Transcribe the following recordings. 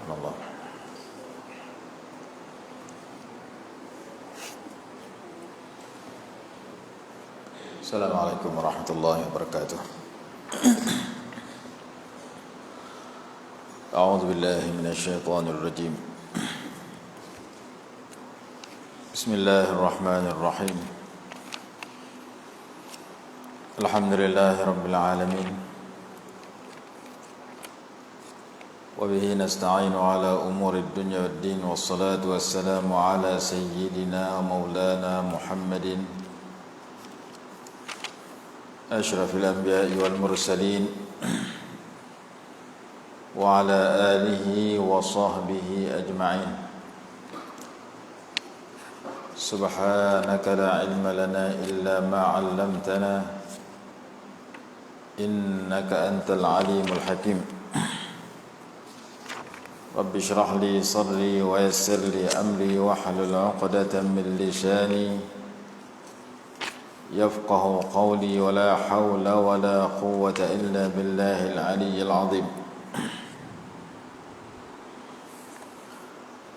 Allah. Assalamualaikum warahmatullahi wabarakatuh. A'udzu billahi minasyaitonir rajim. Bismillahirrahmanirrahim. Alhamdulillahirabbil alamin. وبه نستعين على أمور الدنيا والدين والصلاة والسلام على سيدنا ومولانا محمد أشرف الأنبياء والمرسلين وعلى آله وصحبه أجمعين. سبحانك لا علم لنا إلا ما علمتنا إنك أنت العليم الحكيم. رب اشرح لي صدري ويسر لي أمري واحلل عقدة من لساني يفقه قولي ولا حول ولا قوة إلا بالله العلي العظيم.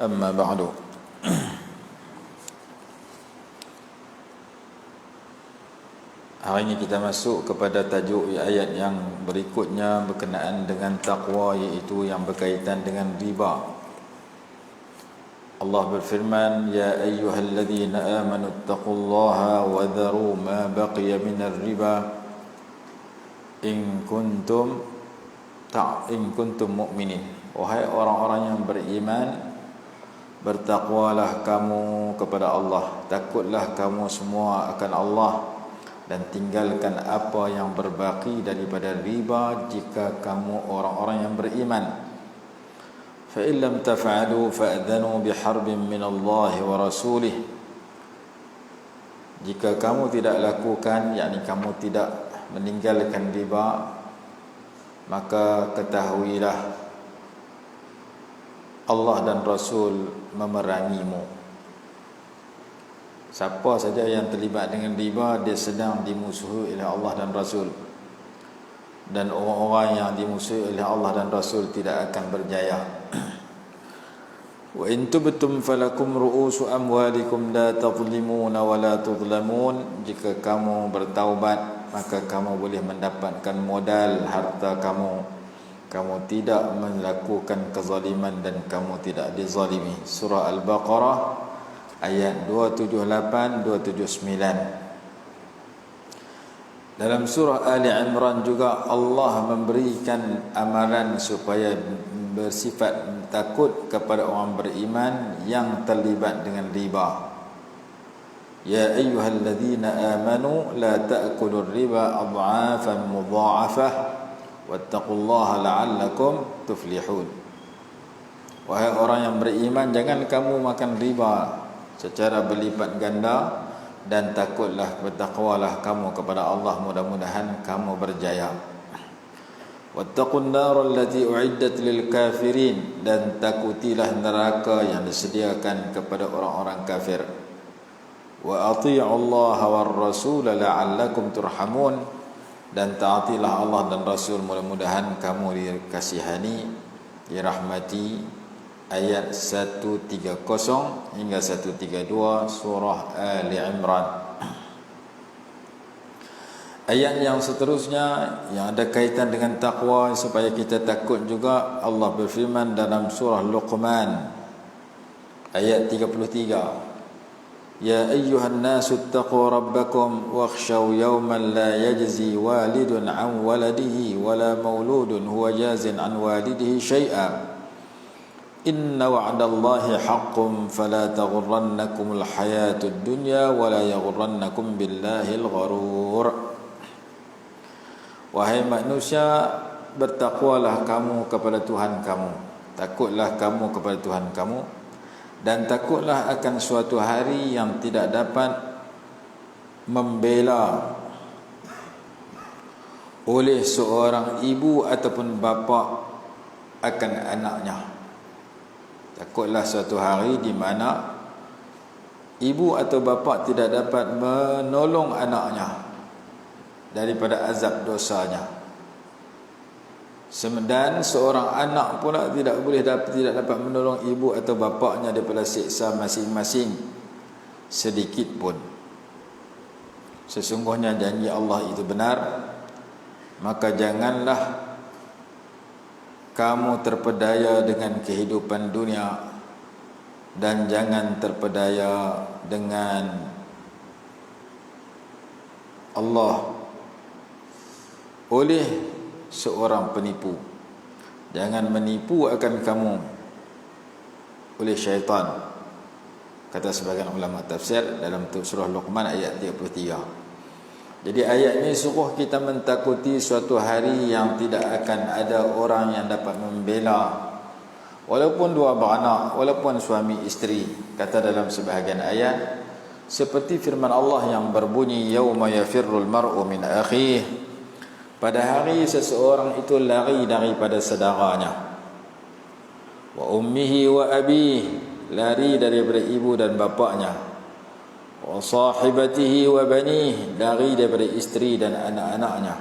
أما بعد. Hari ini kita masuk kepada tajuk ayat yang berikutnya berkenaan dengan taqwa, iaitu yang berkaitan dengan riba. Allah berfirman, Ya ayyuhalladzina amanu taqullaha wa dharu ma baqiya minar riba in kuntum mu'minin. Wahai orang-orang yang beriman, bertakwalah kamu kepada Allah, takutlah kamu semua akan Allah, dan tinggalkan apa yang berbaki daripada riba jika kamu orang-orang yang beriman. Fa in lam taf'alu fa'dhanu biharbin min Allah wa rasulih. Jika kamu tidak lakukan, yakni kamu tidak meninggalkan riba, maka ketahuilah Allah dan Rasul memerangimu. Siapa saja yang terlibat dengan riba, dia sedang dimusuhi oleh Allah dan Rasul. Dan orang-orang yang dimusuhi oleh Allah dan Rasul tidak akan berjaya. Wa in tubtum falakum ru'usu amwalikum la tadhlimuna wa la tudhlamun. Jika kamu bertaubat, maka kamu boleh mendapatkan modal harta kamu. Kamu tidak melakukan kezaliman dan kamu tidak dizalimi. Surah Al-Baqarah ayat 278 279. Dalam surah Ali Imran juga Allah memberikan amaran supaya bersifat takut kepada orang beriman yang terlibat dengan riba. Ya ayyuhalladzina amanu la ta'kulur riba adhafan mudha'afah wattaqullaha la'allakum tuflihun. Wahai orang yang beriman, jangan kamu makan riba secara berlipat ganda, dan takutlah, bertakwalah kamu kepada Allah, mudah-mudahan kamu berjaya. Wattaqun nar allati uiddat lil kafirin, dan takutilah neraka yang disediakan kepada orang-orang kafir. Wa athi'u Allah war rasul la'allakum turhamun, dan taatilah Allah dan Rasul, mudah-mudahan kamu dikasihani, dirahmati. Ayat 130 hingga 132 surah Ali Imran. Ayat yang seterusnya yang ada kaitan dengan takwa, supaya kita takut juga. Allah berfirman dalam surah Luqman ayat 33, Ya ayyuhan nasu ittaqu rabbakum wakhshaw yawman la yajzi walidun an waladihi wala mauludun huwa jazin an walidihi syai'a Inna wa'dallahi haqqun fala taghurrannakumul hayatud dunya wala yaghurrannakum billahil gharur. Wahai manusia, bertakwalah kamu kepada Tuhan kamu, takutlah kamu kepada Tuhan kamu, dan takutlah akan suatu hari yang tidak dapat membela oleh seorang ibu ataupun bapa akan anaknya. Takutlah suatu hari di mana ibu atau bapa tidak dapat menolong anaknya daripada azab dosanya. Dan seorang anak pula tidak dapat menolong ibu atau bapaknya daripada siksa masing-masing sedikit pun. Sesungguhnya janji Allah itu benar, maka janganlah kamu terpedaya dengan kehidupan dunia, dan jangan terpedaya dengan Allah oleh seorang penipu. Jangan menipu akan kamu oleh syaitan, kata sebagian ulama tafsir dalam surah Luqman ayat 33. Jadi ayat ini suruh kita mentakuti suatu hari yang tidak akan ada orang yang dapat membela, walaupun dua beranak, walaupun suami isteri. Kata dalam sebahagian ayat, seperti firman Allah yang berbunyi, yauma yafirrul mar'u min akhihi, pada hari seseorang itu lari daripada saudaranya, wa ummihi wa abihi, lari daripada ibu dan bapaknya, wa sahibatihi wa banihi, lari daripada isteri dan anak-anaknya.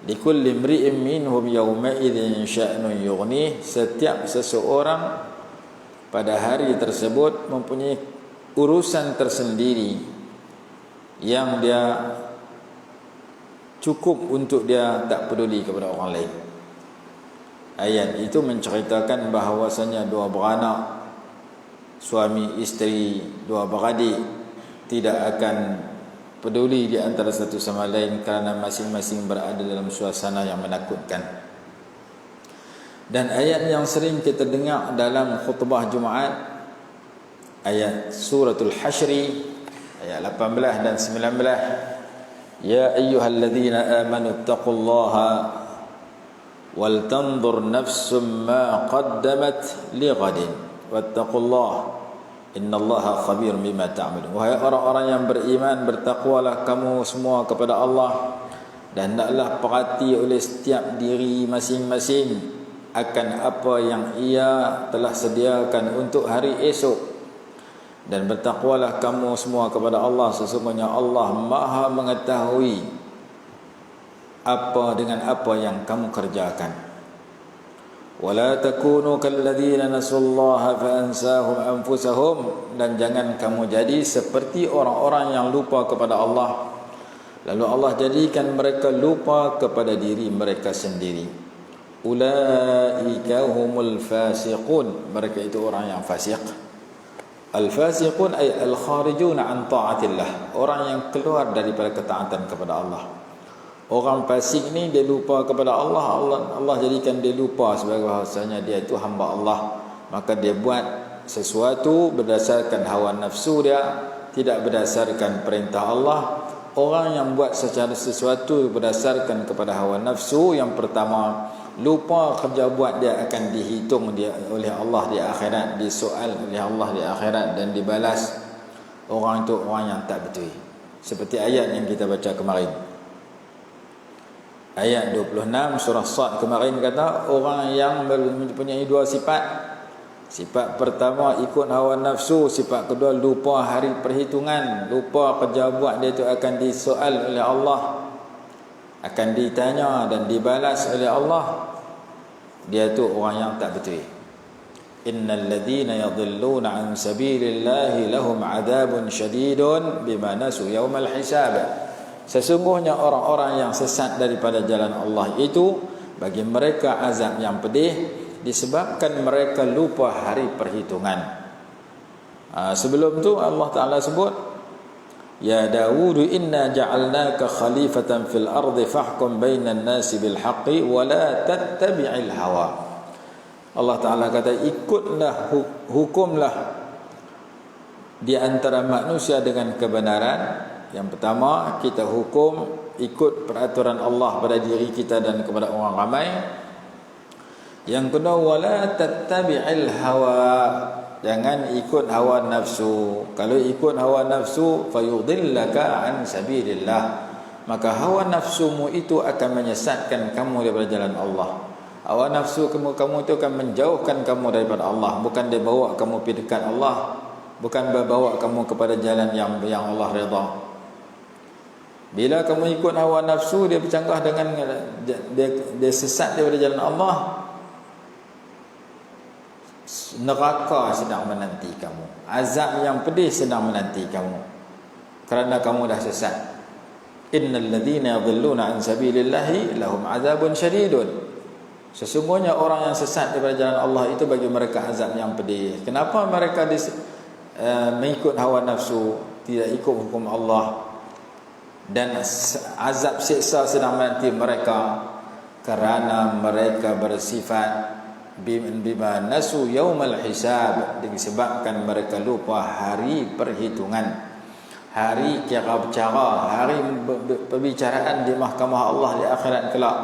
Likulli imri'in minhum yawma idzin sya'nun yughnih, setiap seseorang pada hari tersebut mempunyai urusan tersendiri yang dia cukup untuk dia tak peduli kepada orang lain. Ayat itu menceritakan bahawasanya dua beranak, suami isteri, dua beradik tidak akan peduli di antara satu sama lain kerana masing-masing berada dalam suasana yang menakutkan. Dan ayat yang sering kita dengar dalam khutbah Jumaat, ayat suratul Hasyri ayat 18 dan 19, ya ayyuhalladzina amanu taqullaha wal tanzur nafsum ma qaddamat lighadin wattaqullaha innallaha khabirum bima ta'malun. Wahai orang-orang yang beriman, bertakwalah kamu semua kepada Allah, dan hendaklah perhati oleh setiap diri masing-masing akan apa yang ia telah sediakan untuk hari esok. Dan bertakwalah kamu semua kepada Allah, sesungguhnya Allah Maha mengetahui apa dengan apa yang kamu kerjakan. Wala takunu kalladzina nasullaha fa ansahum anfusahum, dan jangan kamu jadi seperti orang-orang yang lupa kepada Allah, lalu Allah jadikan mereka lupa kepada diri mereka sendiri. Ulaika humul fasiqun, mereka itu orang yang fasik. Al-fasiqun ay al-kharijun an ta'atillah, orang yang keluar daripada ketaatan kepada Allah. Orang fasik ni dia lupa kepada Allah, Allah jadikan dia lupa sebagai bahasanya dia itu hamba Allah. Maka dia buat sesuatu berdasarkan hawa nafsu dia, tidak berdasarkan perintah Allah. Orang yang buat secara sesuatu berdasarkan kepada hawa nafsu, yang pertama lupa kerja buat dia akan dihitung dia oleh Allah di akhirat, disoal oleh Allah di akhirat dan dibalas. Orang itu orang yang tak betul, seperti ayat yang kita baca kemarin, ayat 26 surah Sad kemarin, kata orang yang mempunyai dua sifat. Sifat pertama ikut hawa nafsu, sifat kedua lupa hari perhitungan, lupa kerja buat dia itu akan disoal oleh Allah, akan ditanya dan dibalas oleh Allah. Dia tu orang yang tak betul. Innal ladzina yadhilluna an sabilillahi lahum adzabun syadidun bima nasu yaumal hisab. Sesungguhnya orang-orang yang sesat daripada jalan Allah itu bagi mereka azab yang pedih disebabkan mereka lupa hari perhitungan. Sebelum tu Allah Ta'ala sebut, ya Dawud inna ja'alnaka khalifatan fil ardi fahkum bainan nasi bil haqqi wa la tattabi'il hawa. Allah Ta'ala kata, ikutlah, hukumlah di antara manusia dengan kebenaran. Yang pertama, kita hukum ikut peraturan Allah pada diri kita dan kepada orang ramai. Yang kedua, wala tattabi'il hawa, jangan ikut hawa nafsu. Kalau ikut hawa nafsu, fayudillaka an sabilillah, maka hawa nafsumu itu akan menyesatkan kamu daripada jalan Allah. Hawa nafsu kamu itu akan menjauhkan kamu daripada Allah, bukan dia bawa kamu pergi dekat Allah, bukan bawa kamu kepada jalan yang Allah redha. Bila kamu ikut hawa nafsu, dia bercanggah dengan dia sesat daripada jalan Allah, neraka sedang menanti kamu, azab yang pedih sedang menanti kamu, kerana kamu dah sesat. Innal ladzina yadhilluna an sabilillahi lahum azabun syadidun. Sesungguhnya orang yang sesat daripada jalan Allah itu bagi mereka azab yang pedih. Kenapa mereka mengikut hawa nafsu, tidak ikut hukum Allah, dan azab siksa sedang menanti mereka? Kerana mereka bersifat bima nasu yaumal hisab, disebabkan mereka lupa hari perhitungan, hari kira bercara, hari perbicaraan di mahkamah Allah di akhirat kelak.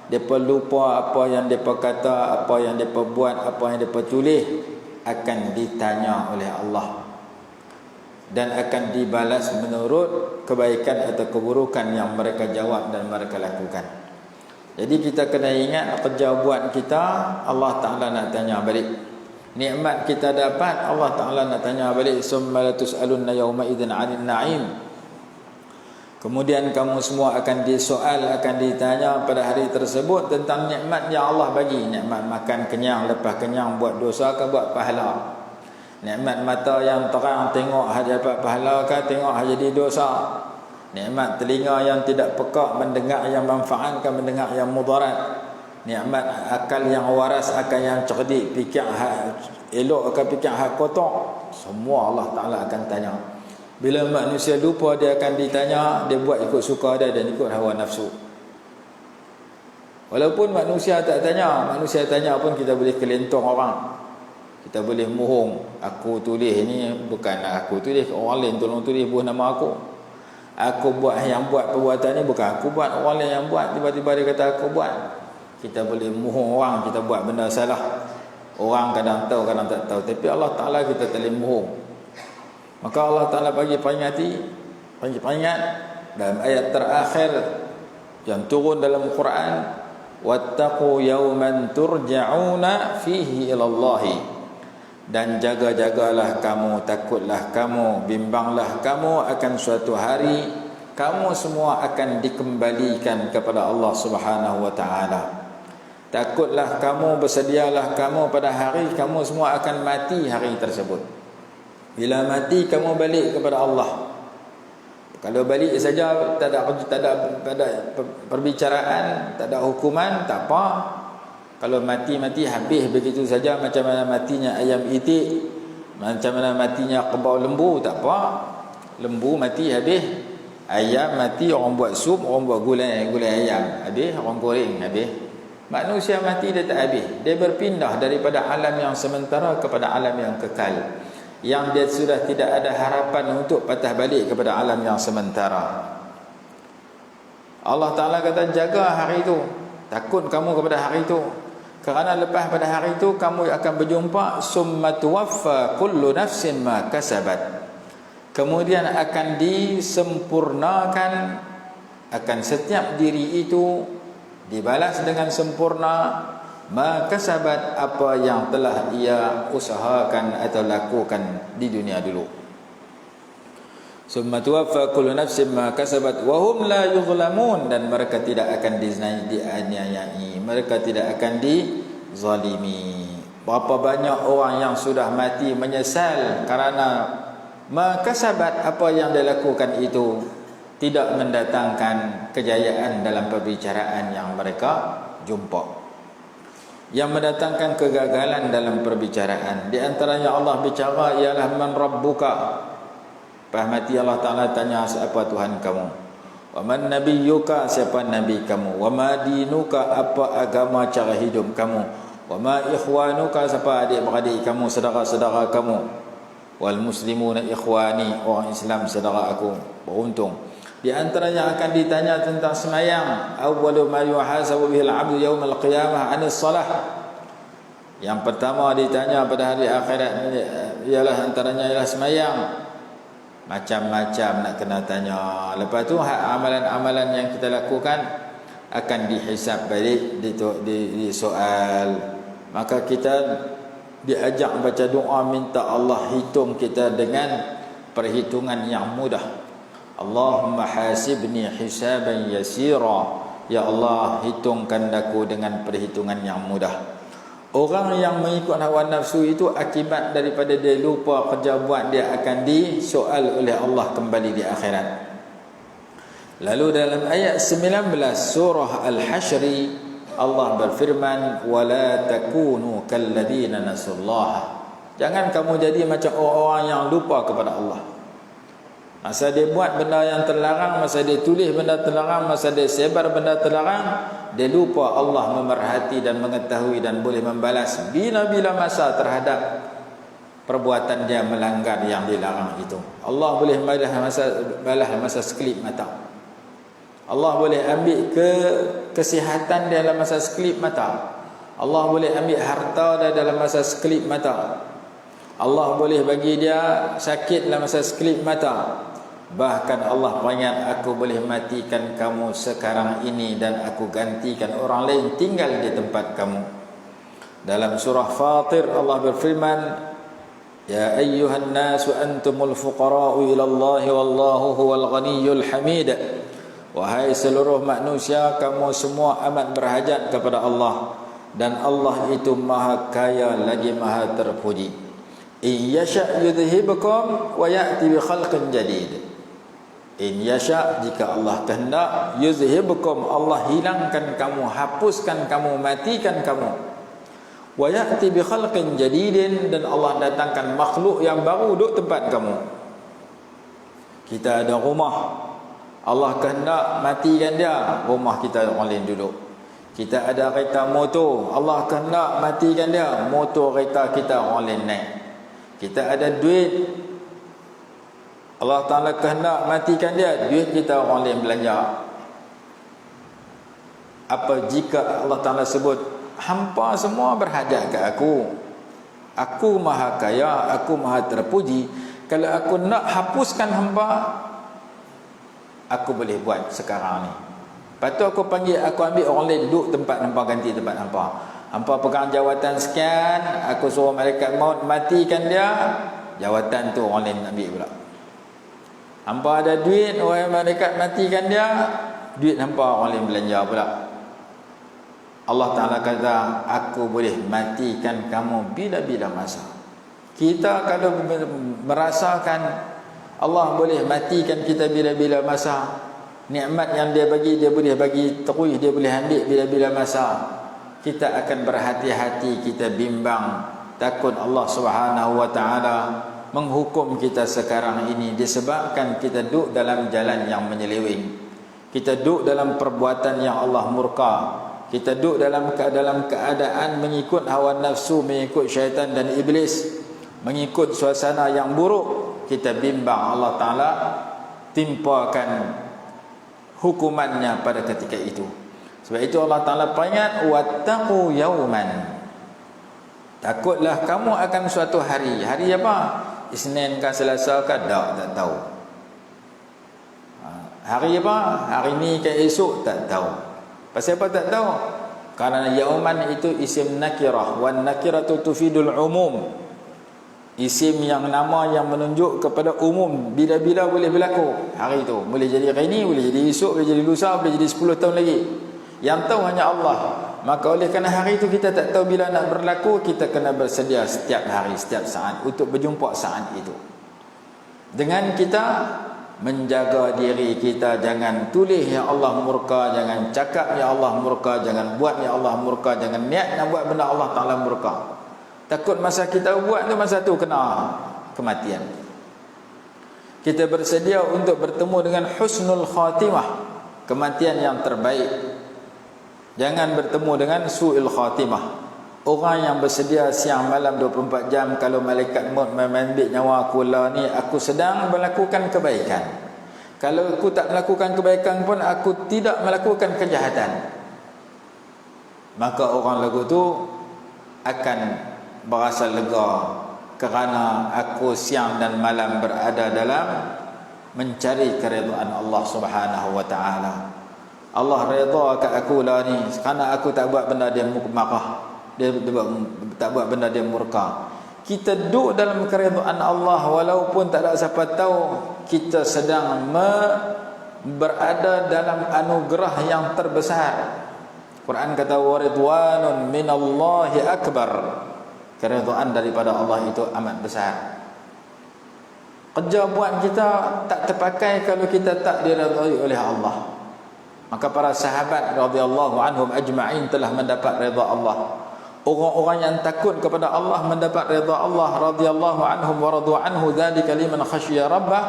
Mereka lupa apa yang mereka kata, apa yang mereka buat, apa yang mereka tulis akan ditanya oleh Allah, dan akan dibalas menurut kebaikan atau keburukan yang mereka jawab dan mereka lakukan. Jadi kita kena ingat, kerja buat kita Allah Ta'ala nak tanya balik. Nikmat kita dapat Allah Ta'ala nak tanya balik. Summa latus'alunna yawma idzin 'anil na'im. Kemudian kamu semua akan disoal, akan ditanya pada hari tersebut tentang nikmat yang Allah bagi. Nikmat makan kenyang, lepas kenyang buat dosa ke buat pahala. Nikmat mata yang terang, tengok hanya dapat pahala ke tengok hanya jadi dosa. Nikmat telinga yang tidak pekak, mendengar yang manfaat ke mendengar yang mudarat. Nikmat akal yang waras, akal yang cerdik, fikir hak elok ke fikir hak kotor. Semua Allah Ta'ala akan tanya. Bila manusia lupa, dia akan ditanya, dia buat ikut suka dia dan ikut hawa nafsu. Walaupun manusia tak tanya, manusia tanya pun kita boleh kelentong orang, kita boleh mohong. Aku tulis ni bukan aku tulis, orang lain tolong tulis buah nama aku. Aku buat yang buat perbuatan ni bukan aku buat, orang lain yang buat. Tiba-tiba dia kata aku buat. Kita boleh mohong orang kita buat benda salah. Orang kadang tahu, kadang tak tahu, tapi Allah Ta'ala kita tak boleh mohong. Maka Allah Ta'ala bagi peringat dalam ayat terakhir yang turun dalam Quran, wattaqu yawman turja'una fihi ilallahi, dan jaga-jagalah kamu, takutlah kamu, bimbanglah kamu akan suatu hari kamu semua akan dikembalikan kepada Allah Subhanahu wa ta'ala. Takutlah kamu, bersedialah kamu pada hari kamu semua akan mati hari tersebut. Bila mati kamu balik kepada Allah. Kalau balik saja tak ada perbicaraan, tak ada hukuman, tak apa. Kalau mati-mati habis begitu saja, macam mana matinya ayam itik, macam mana matinya kerbau lembu, tak apa. Lembu mati habis, ayam mati, orang buat sup, orang buat gulai ayam habis, orang goreng habis. Manusia mati dia tak habis. Dia berpindah daripada alam yang sementara kepada alam yang kekal, yang dia sudah tidak ada harapan untuk patah balik kepada alam yang sementara. Allah Ta'ala kata jaga hari itu, takut kamu kepada hari itu, kerana lepas pada hari itu kamu akan berjumpa summa tuwaffa kullu nafsin ma kasabat. Kemudian akan disempurnakan, akan setiap diri itu dibalas dengan sempurna ma kasabat, apa yang telah ia usahakan atau lakukan di dunia dulu. Summa tuwaffa kullu nafsin ma kasabat wa hum la yuzlamun, dan mereka tidak akan dianiayai, mereka tidak akan dizalimi. Berapa banyak orang yang sudah mati menyesal kerana ma kasabat, apa yang dia lakukan itu tidak mendatangkan kejayaan dalam perbicaraan yang mereka jumpa, yang mendatangkan kegagalan dalam perbicaraan. Di antaranya Allah bicara ialah man rabbuka. Lepas mati Allah Ta'ala tanya siapa Tuhan kamu. Wa man nabiyyuka, siapa nabi kamu. Wa ma dinuka, apa agama cara hidup kamu. Wa ma ikhwanuka, siapa adik-beradik kamu, saudara-saudara kamu. Wal muslimuna ikhwani, orang Islam saudara aku. Beruntung. Di antaranya akan ditanya tentang semayang. Awwalu ma yuhasabu bihil abdu yawmal qiyamah anis salah. Yang pertama ditanya pada hari akhirat ialah antaranya ialah semayang. Macam-macam nak kena tanya. Lepas tu amalan-amalan yang kita lakukan akan dihisap balik, disoal. Maka kita diajak baca doa minta Allah hitung kita dengan perhitungan yang mudah. Allahumma hasibni hisaban yasira. Ya Allah, hitungkan aku dengan perhitungan yang mudah. Orang yang mengikut hawa nafsu itu akibat daripada dia lupa kerja buat, dia akan disoal oleh Allah kembali di akhirat. Lalu dalam ayat 19 surah Al-Hasyr, Allah berfirman, wala takunu kalladzina nasullaha. Jangan kamu jadi macam orang-orang yang lupa kepada Allah. Masa dia buat benda yang terlarang, masa dia tulis benda terlarang, masa dia sebar benda terlarang, dia lupa Allah memerhati dan mengetahui dan boleh membalas bila-bila masa terhadap perbuatan dia melanggar yang dilarang itu. Allah boleh balas masa sekelip mata. Allah boleh ambil kesihatan dia dalam masa sekelip mata. Allah boleh ambil harta dia dalam masa sekelip mata. Allah boleh bagi dia sakit dalam masa sekelip mata. Bahkan Allah panggil, aku boleh matikan kamu sekarang ini dan aku gantikan orang lain tinggal di tempat kamu. Dalam surah Fatir Allah berfirman, ya ayyuhan nasu antumul fuqara'u ila Allah wallahu huwal ghaniyyul hamid. Wahai seluruh manusia, kamu semua amat berhajat kepada Allah, dan Allah itu maha kaya lagi maha terpuji. In yasha' yudhhibukum wa ya'ti bi khalqin jadid. In yasha', jika Allah kehendak, yuzhibukum, Allah hilangkan kamu, hapuskan kamu, matikan kamu. Wa ya'ti bi khalqin jadidin, dan Allah datangkan makhluk yang baru duduk tempat kamu. Kita ada rumah, Allah kehendak matikan dia, rumah kita orang lain duduk. Kita ada kereta motor, Allah kehendak matikan dia, motor kereta kita orang lain naik. Kita ada duit, Allah Ta'ala kehendak matikan dia, duit kita orang lain belanja. Apa jika Allah Ta'ala sebut, hampa semua berhajat ke aku maha kaya, aku maha terpuji. Kalau aku nak hapuskan hampa, aku boleh buat sekarang ni. Lepas tu aku panggil, aku ambil orang lain duduk tempat hampa, ganti tempat hampa. Hampa pegang jawatan sekian, aku suruh malaikat maut matikan dia, jawatan tu orang lain ambil pula. Hampa ada duit, orang malaikat matikan dia, duit hampa orang lain belanja pula. Allah Ta'ala kata, aku boleh matikan kamu bila-bila masa. Kita kalau merasakan Allah boleh matikan kita bila-bila masa, nikmat yang dia bagi, dia boleh bagi terus, dia boleh ambil bila-bila masa, kita akan berhati-hati, kita bimbang, takut Allah Subhanahu Wa Ta'ala menghukum kita sekarang ini disebabkan kita duduk dalam jalan yang menyeleweng, kita duduk dalam perbuatan yang Allah murka, kita duduk dalam keadaan mengikut hawa nafsu, mengikut syaitan dan iblis, mengikut suasana yang buruk. Kita bimbang, Allah Ta'ala timpakan hukumannya pada ketika itu. Sebab itu Allah Ta'ala peringat, wattaqu yawman, takutlah kamu akan suatu hari. Hari apa? Isnin ke Selasa ke? Tak tahu. Hari apa? Hari ni ke esok? Tak tahu. Pasal apa tak tahu? Kerana yauman itu isim nakirah, wan nakiratu tufidul umum. Isim yang nama yang menunjuk kepada umum, bila-bila boleh berlaku. Hari itu boleh jadi hari ni, boleh jadi esok, boleh jadi lusa, boleh jadi 10 tahun lagi. Yang tahu hanya Allah. Maka oleh kerana hari itu kita tak tahu bila nak berlaku, kita kena bersedia setiap hari, setiap saat untuk berjumpa saat itu. Dengan kita menjaga diri kita, jangan tulis ya Allah murka, jangan cakap ya Allah murka, jangan buat ya Allah murka, jangan niat nak buat benda Allah Ta'ala murka. Takut masa kita buat tu, masa tu kena kematian. Kita bersedia untuk bertemu dengan husnul khatimah, kematian yang terbaik. Jangan bertemu dengan su'il khatimah. Orang yang bersedia siang malam 24 jam, kalau malaikat maut mengambil nyawa aku lah ni, aku sedang melakukan kebaikan. Kalau aku tak melakukan kebaikan pun, aku tidak melakukan kejahatan, maka orang lagu tu akan berasa lega, kerana aku siang dan malam berada dalam mencari keridhaan Allah Subhanahu Wa Ta'ala. Allah redha kat aku lah ni, kerana aku tak buat benda dia marah, dia tak buat benda dia murka. Kita duduk dalam keridhaan Allah, walaupun tak ada siapa tahu kita sedang berada dalam anugerah yang terbesar. Quran kata waridwanun minallahi akbar. Keridhaan daripada Allah itu amat besar. Kerja buat kita tak terpakai kalau kita tak diridai oleh Allah. Maka para sahabat radhiyallahu anhum ajma'in telah mendapat redha Allah. Orang-orang yang takut kepada Allah mendapat redha Allah radhiyallahu anhum wa radu anhu, dzalika liman khasyiya rabbah.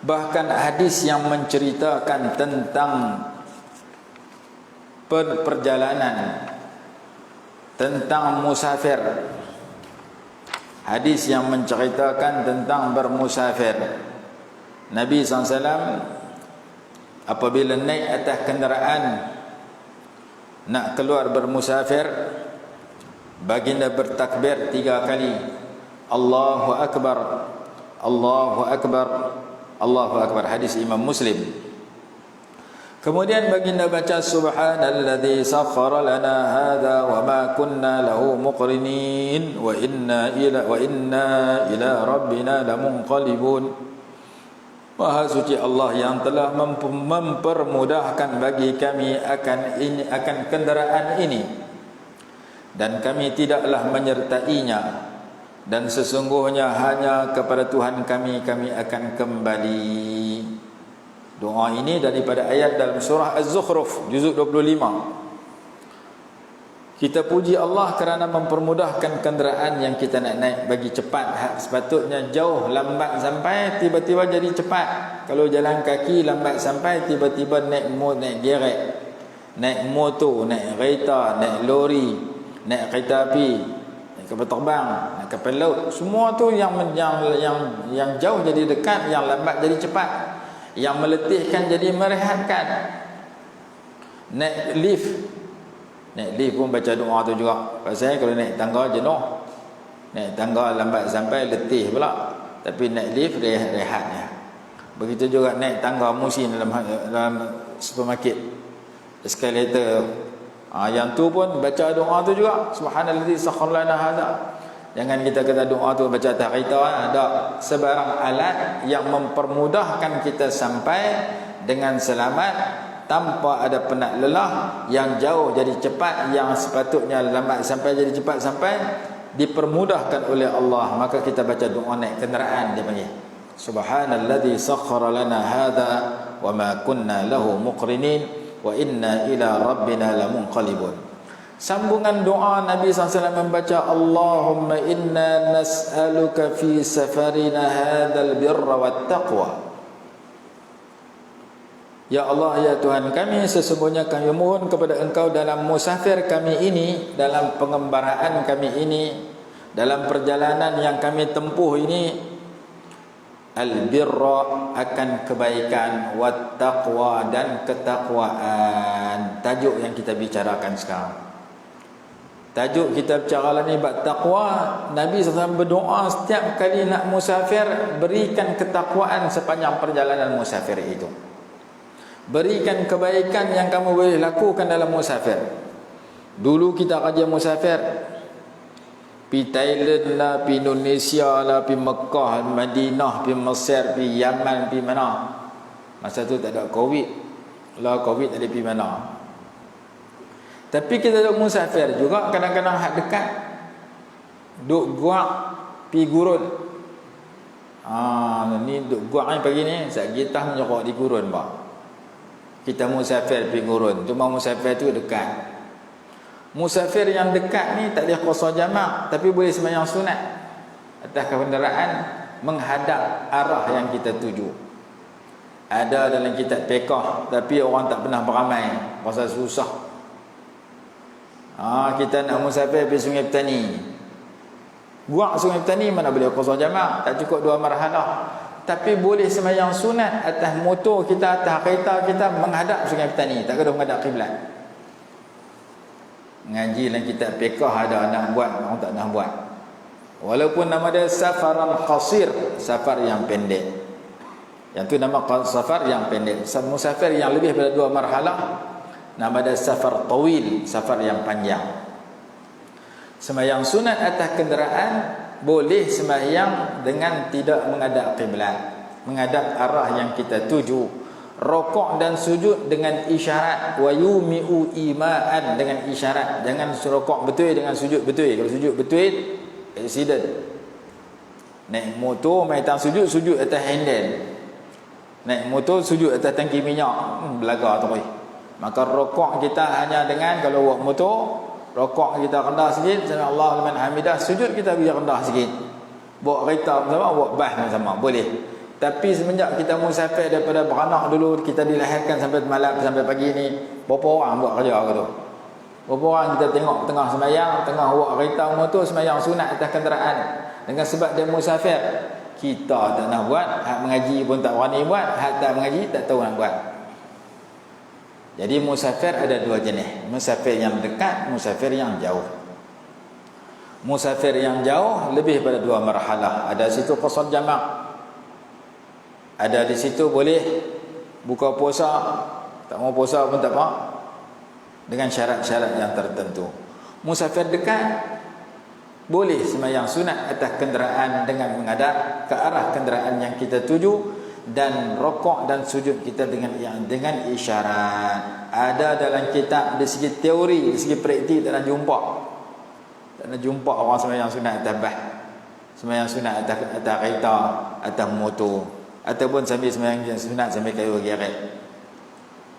Bahkan hadis yang menceritakan tentang perjalanan, tentang musafir, hadis yang menceritakan tentang bermusafir. Nabi SAW apabila naik atas kenderaan nak keluar bermusafir, baginda bertakbir 3 kali, Allahu Akbar, Allahu Akbar, Allahu Akbar. Hadis Imam Muslim. Kemudian baginda baca subhanalladzi sakhkhara lana hadza wa ma kunna lahu muqrinin wa inna ila rabbina lamunqalibun. Maha suci Allah yang telah mempermudahkan bagi kami akan kenderaan ini, dan kami tidaklah menyertainya, dan sesungguhnya hanya kepada Tuhan kami akan kembali. Doa ini daripada ayat dalam surah Az-Zukhruf juzuk 25. Kita puji Allah kerana mempermudahkan kenderaan yang kita nak naik bagi cepat. Sepatutnya jauh lambat sampai, tiba-tiba jadi cepat. Kalau jalan kaki lambat sampai, tiba-tiba naik gerek, naik motor, naik kereta, naik lori, naik kereta api, naik kapal terbang, naik kapal laut. Semua tu yang jauh jadi dekat, yang lambat jadi cepat, yang meletihkan jadi merehatkan. Naik lift pun baca doa tu juga. Pasal kalau naik tangga jenuh, naik tangga lambat sampai, letih pula. Tapi naik lift rehatnya. Begitu juga naik tangga musim dalam supermarket, escalator. Yang tu pun baca doa tu juga, subhanallazi sakhkhara lana hadza. Jangan kita kata doa tu baca atas kereta. Ada sebarang alat yang mempermudahkan kita sampai dengan selamat, tanpa ada penat lelah, yang jauh jadi cepat, yang sepatutnya lambat sampai jadi cepat sampai, dipermudahkan oleh Allah. Maka kita baca doa naik kenderaan, dia panggil subhanalladzi sakhkhara lana hadza wa ma kunna lahu muqrinin wa inna ila rabbina lamunqalibun. Sambungan doa Nabi SAW membaca Allahumma inna nas'aluka fi safarina hadzal birra wat taqwa. Ya Allah, ya Tuhan kami, sesungguhnya kami mohon kepada Engkau dalam musafir kami ini, dalam pengembaraan kami ini, dalam perjalanan yang kami tempuh ini, al-birra akan kebaikan, wat taqwa dan ketakwaan. Tajuk yang kita bicarakan sekarang. Tajuk kita bicara ni bab taqwa. Nabi SAW berdoa setiap kali nak musafir, berikan ketakwaan sepanjang perjalanan musafir itu. Berikan kebaikan yang kamu boleh lakukan dalam musafir. Dulu kita kerja musafir, pi Thailand lah, pi Indonesia lah, pi Mekah, Madinah, pi Mesir, pi Yaman, pi mana. Masa tu tak ada Covid lah, Covid tak ada pi mana. Tapi kita duduk musafir juga, kadang-kadang hak dekat duk guak pi gurun. Ni duk guak ni pagi ni, sat kita menyokok di gurun pak. Kita musafir pergi gurun. Cuma musafir tu dekat. Musafir yang dekat ni tak boleh qasar jamak, tapi boleh sembahyang sunat atas kenderaan menghadap arah yang kita tuju. Ada dalam kitab fiqh, tapi orang tak pernah beramai pasal susah. Kita nak musafir pergi Sungai Petani. Buat Sungai Petani mana boleh qasar jamak, tak cukup 2 marhalah. Tapi boleh sembahyang sunat atas motor kita, atas kereta kita menghadap Sungai Petani, tak kena menghadap kiblat. Ngaji dalam kitab fiqh ada nak buat, orang tak nak buat. Walaupun nama dia safaran qasir, safar yang pendek. Yang tu nama safar yang pendek. Musafir yang lebih daripada 2 marhalah, nama dia safar tawil, safar yang panjang. Sembahyang sunat atas kenderaan boleh sembahyang dengan tidak menghadap kiblat, menghadap arah yang kita tuju. Rokok dan sujud dengan isyarat, wa yumi'u ima'an, dengan isyarat. Jangan rokok betul dengan sujud betul. Kalau sujud betul, accident. Naik motor main tang sujud, sujud atas handle. Naik motor sujud atas tangki minyak, belaga terus. Maka rokok kita hanya dengan, kalau buat motor, rokok kita rendah sikit, Allahu liman hamidah, sujud kita biar rendah sikit. Bawa kereta sama, bawa bas sama, boleh. Tapi semenjak kita musafir daripada beranak dulu, kita dilahirkan sampai malam, sampai pagi ni, berapa orang buat kerja ke tu? Berapa orang kita tengok tengah sembahyang, tengah bawa kereta motor sembahyang sunat atas kenderaan, dengan sebab dia musafir. Kita tak nak buat, hak mengaji pun tak berani buat, hak tak mengaji tak tahu nak buat. Jadi musafir ada dua jenis, musafir yang dekat, musafir yang jauh. Musafir yang jauh lebih pada dua marhalah. Ada situ qasar jamak, ada di situ boleh buka puasa, tak mau puasa pun tak apa, dengan syarat-syarat yang tertentu. Musafir dekat boleh sembahyang sunat atas kenderaan dengan menghadap ke arah kenderaan yang kita tuju, dan rokok dan sujud kita dengan isyarat. Ada dalam kitab, dari segi teori, dari segi praktik tak nak jumpa orang sembahyang sunat atas bas, sembahyang sunat atas kereta, atas motor, ataupun sambil sembahyang sunat sambil kayu geret.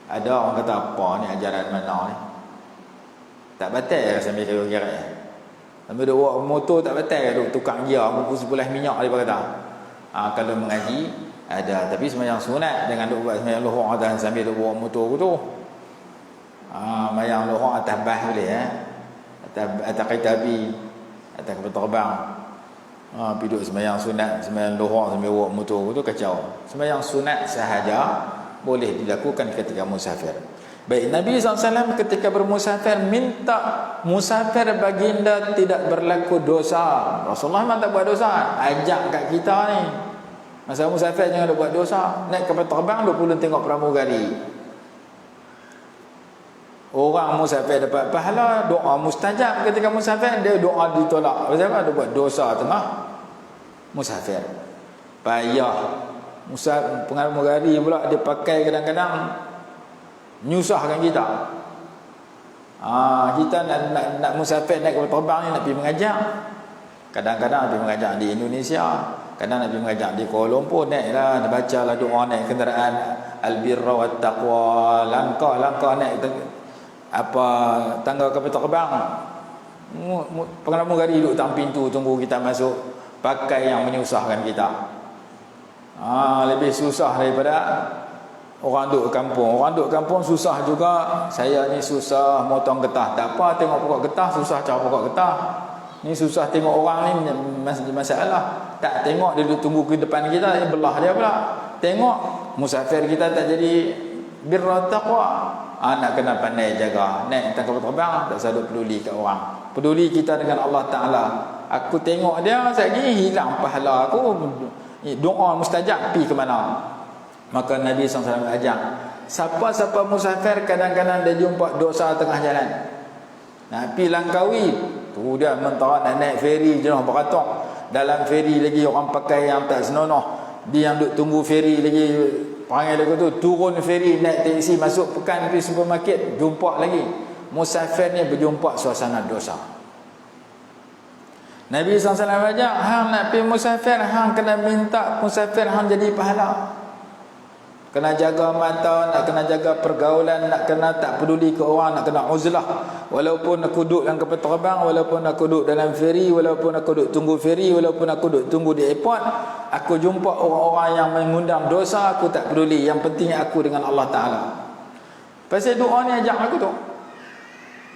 Ada orang kata, apa ni ajaran mana ni? Tak batal sambil kayu geret. Sambil duk bawa motor tak batal, duk tukang gear, buku sebelah minyak dia kata. Kalau mengaji ada, tapi sembahyang sunat dengan duk buat sembahyang lohor atas sambil duk bawa motor tu. Sembahyang lohor atas bas boleh atas kereta api, atas kapal terbang. Pergi duduk sembahyang sunat, sembahyang lohor sambil bawa motor tu kacau. Sembahyang sunat sahaja boleh dilakukan ketika musafir. Baik, Nabi SAW ketika bermusafir minta musafir baginda tidak berlaku dosa. Rasulullah memang tak buat dosa, ajak kat kita ni, masa musafir jangan buat dosa. Naik kapal terbang 20 tengok pramugari. Orang musafir dapat pahala, doa mustajab ketika musafir, dia doa ditolak. Sebab dia buat dosa tengah musafir. Payah pramugari pula dia pakai kadang-kadang menyusahkan kita. Kita nak musafir naik kapal terbang ni, nak pergi mengajar. Kadang-kadang pergi mengajar di Indonesia, kadang nak pergi mengajar di Kuala Lumpur, naiklah, nak bacalah doa naik kenderaan al-birra wat taqwa, langkah naik tangga kapal terbang. Pramugari duduk tang pintu tunggu kita masuk, pakai yang menyusahkan kita. Lebih susah daripada orang duduk kampung. Orang duduk kampung susah juga. Saya ni susah motong getah, tak apa, tengok pokok getah susah cara pokok getah. Ni susah tengok orang ni masalah. Tak tengok dia duduk tunggu ke depan kita, dia belah dia pula. Tengok musafir kita tak jadi birra taqwa. Nak kena pandai jaga. Naik kapal terbang tak sadut peduli kat orang. Peduli kita dengan Allah Ta'ala. Aku tengok dia sekali hilang pahala aku, doa mustajab pi ke mana. Maka Nabi SAW ajak, siapa-siapa musafir kadang-kadang dia jumpa dosa tengah jalan, nak pi Langkawi tu, dia mentara nak naik feri jenah beratok. Dalam feri lagi orang pakai yang tak senonoh, dia yang duk tunggu feri lagi perangai dia tu, turun feri naik teksi masuk pekan pergi supermarket, jumpa lagi. Musafir ni berjumpa suasana dosa. Nabi SAW ajak, hang nak pergi musafir, hang kena minta musafir hang jadi pahala. Kena jaga mata, nak kena jaga pergaulan, nak kena tak peduli ke orang, nak kena uzlah. Walaupun aku duduk dalam kapal terbang, walaupun aku duduk dalam feri, walaupun aku duduk tunggu feri, walaupun aku duduk tunggu di airport, aku jumpa orang-orang yang mengundang dosa, aku tak peduli. Yang penting aku dengan Allah Ta'ala. Pasal doa ni ajak aku tu.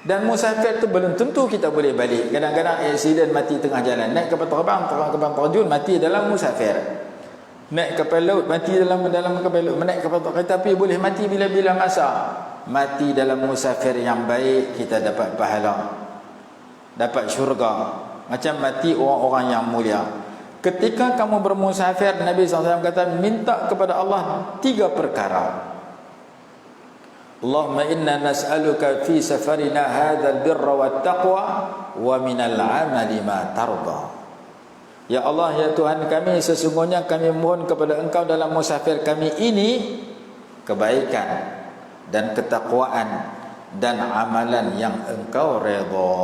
Dan musafir tu belum tentu kita boleh balik. Kadang-kadang accident, mati tengah jalan. Naik kapal terbang, kapal terjun, mati dalam musafir. Naik kapal laut, mati dalam kapal laut. Naik kapal kereta api boleh mati bila-bila masa. Mati dalam musafir yang baik, kita dapat pahala, dapat syurga. Macam mati orang-orang yang mulia. Ketika kamu bermusafir, Nabi SAW kata, minta kepada Allah 3 perkara. Allahumma inna nas'aluka fi safarina hadzal birra wat taqwa wa minal amali ma tarda. Ya Allah, ya Tuhan kami, sesungguhnya kami mohon kepada Engkau dalam musafir kami ini kebaikan dan ketakwaan dan amalan yang Engkau redha.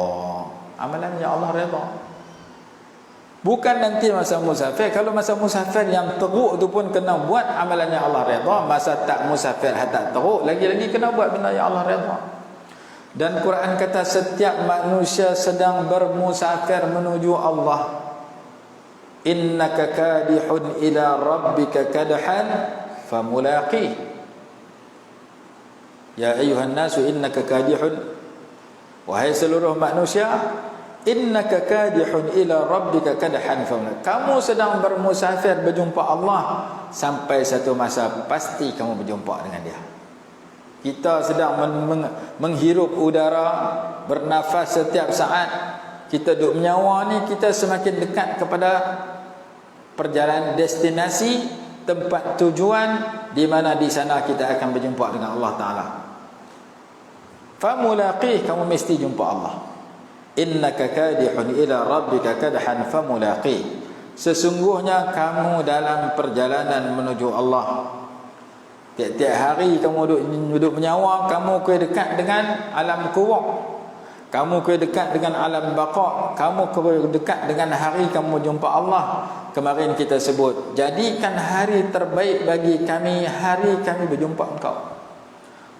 Amalan yang Allah redha. Bukan nanti masa musafir. Kalau masa musafir yang teruk tu pun kena buat amalan yang Allah redha. Masa tak musafir tak teruk, lagi-lagi kena buat benda yang Allah redha. Dan Quran kata setiap manusia sedang bermusafir menuju Allah. Innaka kadihun ila rabbika kadhan famulaqih. Ya ayuhan nasu innaka kadihun, wahai seluruh manusia, innaka kadihun ila rabbika kadhan famulaqih. Kamu sedang bermusafir berjumpa Allah, sampai satu masa pasti kamu berjumpa dengan dia. Kita sedang menghirup udara, bernafas setiap saat. Kita duduk menyawa ni, kita semakin dekat kepada perjalanan destinasi, tempat tujuan, di mana di sana kita akan berjumpa dengan Allah Ta'ala. Famulaqih, kamu mesti jumpa Allah. Innaka kadihun ila rabbika kadhan famulaqih. Sesungguhnya kamu dalam perjalanan menuju Allah. Tiap-tiap hari kamu duduk menyawa, kamu kena dekat dengan alam kubur. Kamu kena dekat dengan alam baqa. Kamu kena dekat dengan hari kamu jumpa Allah. Kemarin kita sebut, jadikan hari terbaik bagi kami hari kami berjumpa Engkau.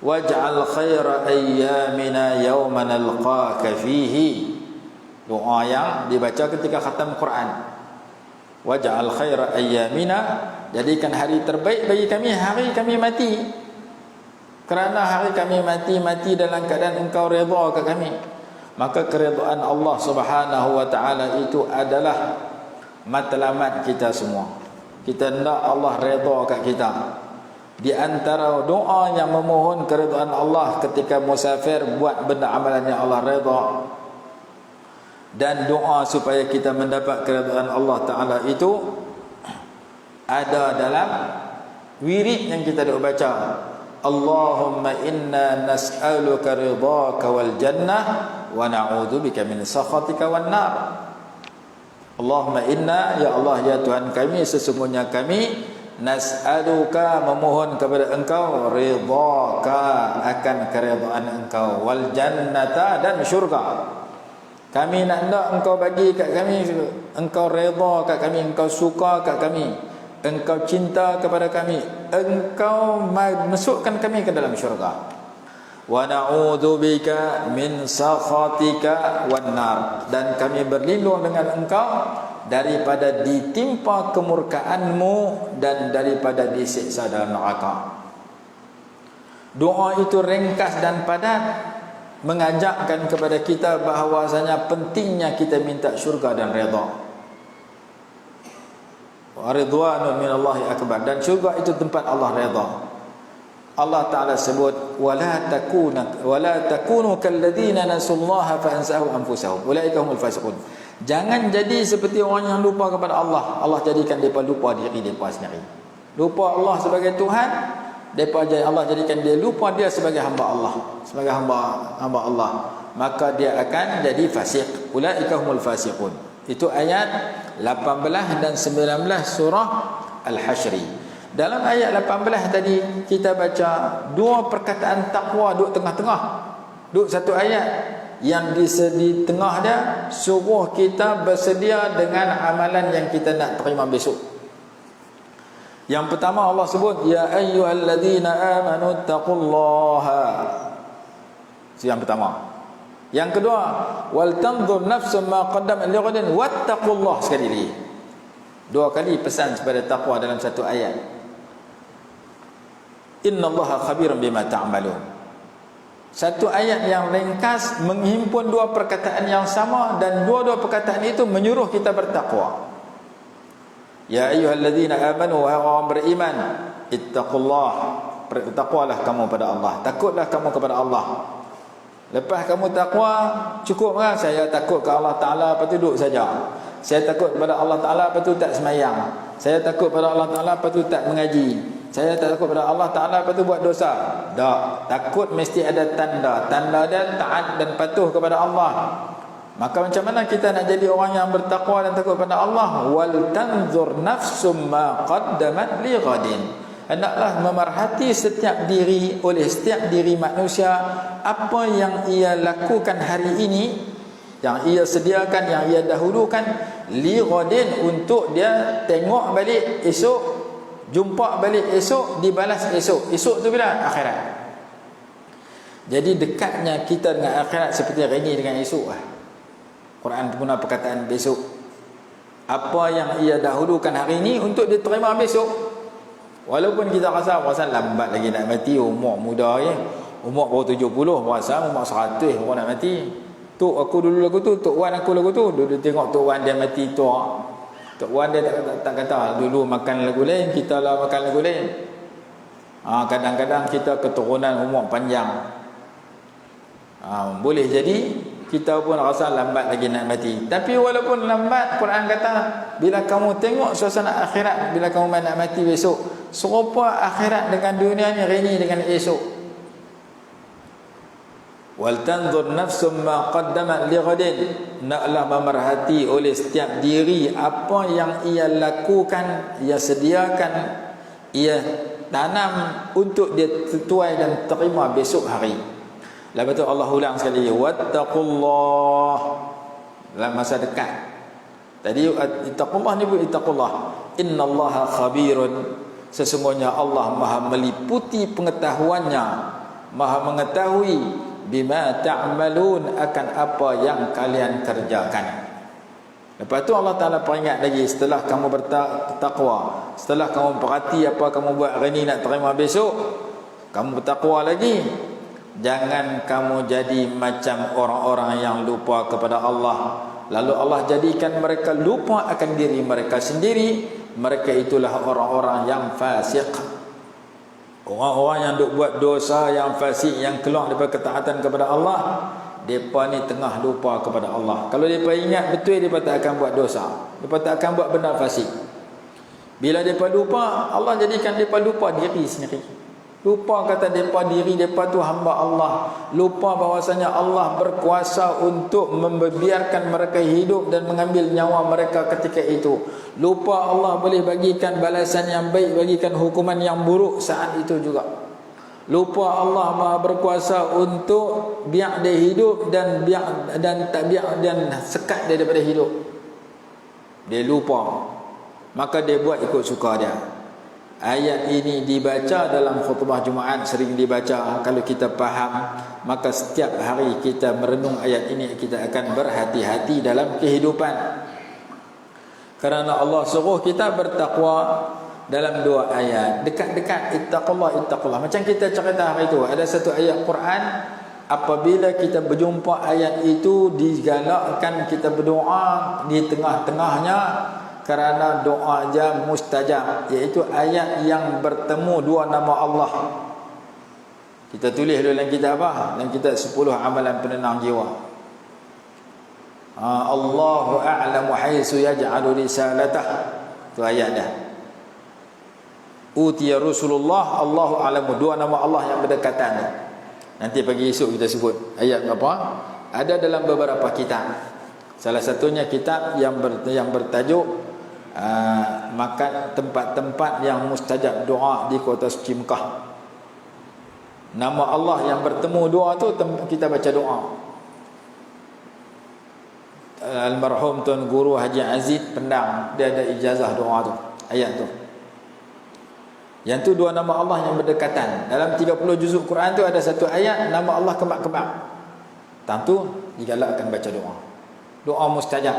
Waj'al khaira ayyamina yawma nalqaka fihi. Doa yang dibaca ketika khatam Quran. Waj'al khaira ayyamina, jadikan hari terbaik bagi kami hari kami mati. Kerana hari kami mati dalam keadaan Engkau redha ke kami. Maka keredaan Allah Subhanahu wa taala itu adalah matlamat kita semua. Kita hendak Allah redha kat kita. Di antara doa yang memohon keredaan Allah ketika musafir, buat benda amalan yang Allah redha, dan doa supaya kita mendapat keredaan Allah Ta'ala itu ada dalam wirid yang kita dah baca. Allahumma inna nas'aluka ridhaka wal jannah wa na'udzubika min sakhatika wan nar. Allahumma inna, ya Allah ya Tuhan kami, sesungguhnya kami nas'aluka, memohon kepada Engkau, ridhaka, akan keredaan Engkau, wal jannata, dan syurga. Kami nak Engkau bagi kat kami, Engkau redha kat kami, Engkau suka kat kami, Engkau cinta kepada kami, Engkau masukkan kami ke dalam syurga. Wa na'udzubika min sakhatika wan nar, dan kami berlindung dengan Engkau daripada ditimpa kemurkaanmu dan daripada disiksa dalam neraka. Doa itu ringkas dan padat, mengajakkan kepada kita bahawasanya pentingnya kita minta syurga dan redha. Wa ridwanun minallahi akbar, dan syurga itu tempat Allah redha. Allah Ta'ala sebut wala takunu kalladzina nasullaha fa ansahum anfusahum ulaika humul fasiqun. Jangan jadi seperti orang yang lupa kepada Allah. Allah jadikan mereka lupa diri mereka sendiri. Lupa Allah sebagai Tuhan, Allah jadikan dia lupa dia sebagai hamba Allah, sebagai hamba Allah, maka dia akan jadi fasik. Ulaika humul fasiqun. Itu ayat 18 dan 19 surah Al-Hasyr. Dalam ayat 18 tadi kita baca dua perkataan takwa duduk tengah-tengah. Duduk satu ayat yang di tengah dia suruh kita bersedia dengan amalan yang kita nak terima besok. Yang pertama Allah sebut ya ayyuhalladzina amanu taqullaha. Itu yang pertama. Yang kedua wal tanzur nafsum ma qaddamat lighadin wattaqullah, sekali lagi. Dua kali pesan kepada takwa dalam satu ayat. Innallaha khabirun bima ta'malun. Satu ayat yang ringkas menghimpun dua perkataan yang sama, dan dua-dua perkataan itu menyuruh kita bertakwa. Ya ayyuhalladzina amanu, wahai orang beriman, ittaqullah, bertakwalah kamu pada Allah, takutlah kamu kepada Allah. Lepas kamu takwa, cukup kan? Saya takut ke Allah Ta'ala, lepas tu duduk saja. Saya takut kepada Allah Ta'ala, lepas tu tak semayang. Saya takut kepada Allah Ta'ala, lepas tu tak mengaji. Saya tak takut pada Allah Ta'ala, lepas tu buat dosa. Tak. Takut mesti ada tanda. Tanda dia taat dan patuh kepada Allah. Maka macam mana kita nak jadi orang yang bertakwa dan takut pada Allah? Wal tanzur nafsum ma qaddamat li ghadin. Hendaklah memerhati setiap diri, oleh setiap diri manusia, apa yang ia lakukan hari ini, yang ia sediakan, yang ia dahulukan, li ghadin, untuk dia tengok balik esok, jumpa balik esok, dibalas esok. Esok tu bila? Akhirat. Jadi dekatnya kita dengan akhirat seperti hari ini dengan esok lah. Quran guna perkataan besok. Apa yang ia dahulukan hari ini untuk diterima besok. Walaupun kita rasa lambat lagi nak mati, umur muda ya. Umur baru 70, rasa umur 100 orang nak mati. Tok aku dulu lagu tu, Tok Wan aku lagu tu. Dulu tengok Tok Wan dia mati tua. Tok Wan dia tak kata dulu makan lagu lain, kita lah makan lagu lain. Kadang-kadang kita keturunan umur panjang. Boleh jadi kita pun rasa lambat lagi nak mati. Tapi walaupun lambat, Quran kata bila kamu tengok suasana akhirat, bila kamu nak mati besok, serupa akhirat dengan dunia ni hari ni dengan esok. Wal tanzur nafsum ma qaddamat li ghadin. Naklah memerhati oleh setiap diri apa yang ia lakukan, ia sediakan, ia tanam untuk dia tuai dan terima besok hari. Lepas tu Allah ulang sekali, wattaqullah, dalam masa dekat. Tadi ittaqullah ni pun ittaqullah. Innallaha khabirun, sesungguhnya Allah Maha meliputi pengetahuannya, Maha mengetahui bima ta'malun, akan apa yang kalian kerjakan. Lepas tu Allah Ta'ala peringat lagi, setelah kamu bertakwa, setelah kamu perhati apa kamu buat hari ni nak terima besok, kamu bertakwa lagi. Jangan kamu jadi macam orang-orang yang lupa kepada Allah, lalu Allah jadikan mereka lupa akan diri mereka sendiri. Mereka itulah orang-orang yang fasik, orang-orang yang duk buat dosa, yang fasik, yang keluar daripada ketaatan kepada Allah. Mereka ni tengah lupa kepada Allah. Kalau mereka ingat betul, mereka tak akan buat dosa, mereka tak akan buat benda fasik. Bila mereka lupa, Allah jadikan mereka lupa diri sendiri. Lupa kata mereka diri mereka tu hamba Allah. Lupa bahawasanya Allah berkuasa untuk membiarkan mereka hidup dan mengambil nyawa mereka ketika itu. Lupa Allah boleh bagikan balasan yang baik, bagikan hukuman yang buruk saat itu juga. Lupa Allah Maha berkuasa untuk biar dia hidup dan tak biar dan sekat dia daripada hidup. Dia lupa, maka dia buat ikut suka dia. Ayat ini dibaca dalam khutbah Jumaat, sering dibaca. Kalau kita faham, maka setiap hari kita merenung ayat ini, kita akan berhati-hati dalam kehidupan. Kerana Allah suruh kita bertakwa dalam dua ayat, dekat-dekat, ittaqullah, ittaqullah. Macam kita cerita hari itu, ada satu ayat Quran, apabila kita berjumpa ayat itu, digalakkan kita berdoa di tengah-tengahnya, kerana doa aja mustajab, iaitu ayat yang bertemu dua nama Allah. Kita tulis dalam kitab apa? Dalam kitab 10 amalan penenang jiwa. Allahu a'lamu haitsu yaj'alu risalatah. Itu ayat dah. Utiya Rasulullah, Allahu a'lamu, dua nama Allah yang berdekatan. Nanti pagi esok kita sebut ayat apa? Ada dalam beberapa kitab. Salah satunya kitab yang bertajuk makan tempat-tempat yang mustajab doa di kota suci Mekah. Nama Allah yang bertemu doa tu kita baca doa. Almarhum Tuan Guru Haji Aziz Pendang, dia ada ijazah doa tu, ayat tu. Yang tu dua nama Allah yang berdekatan. Dalam 30 juzuk Quran tu ada satu ayat nama Allah kebak-kebak. Tentu digalakkan baca doa. Doa mustajab.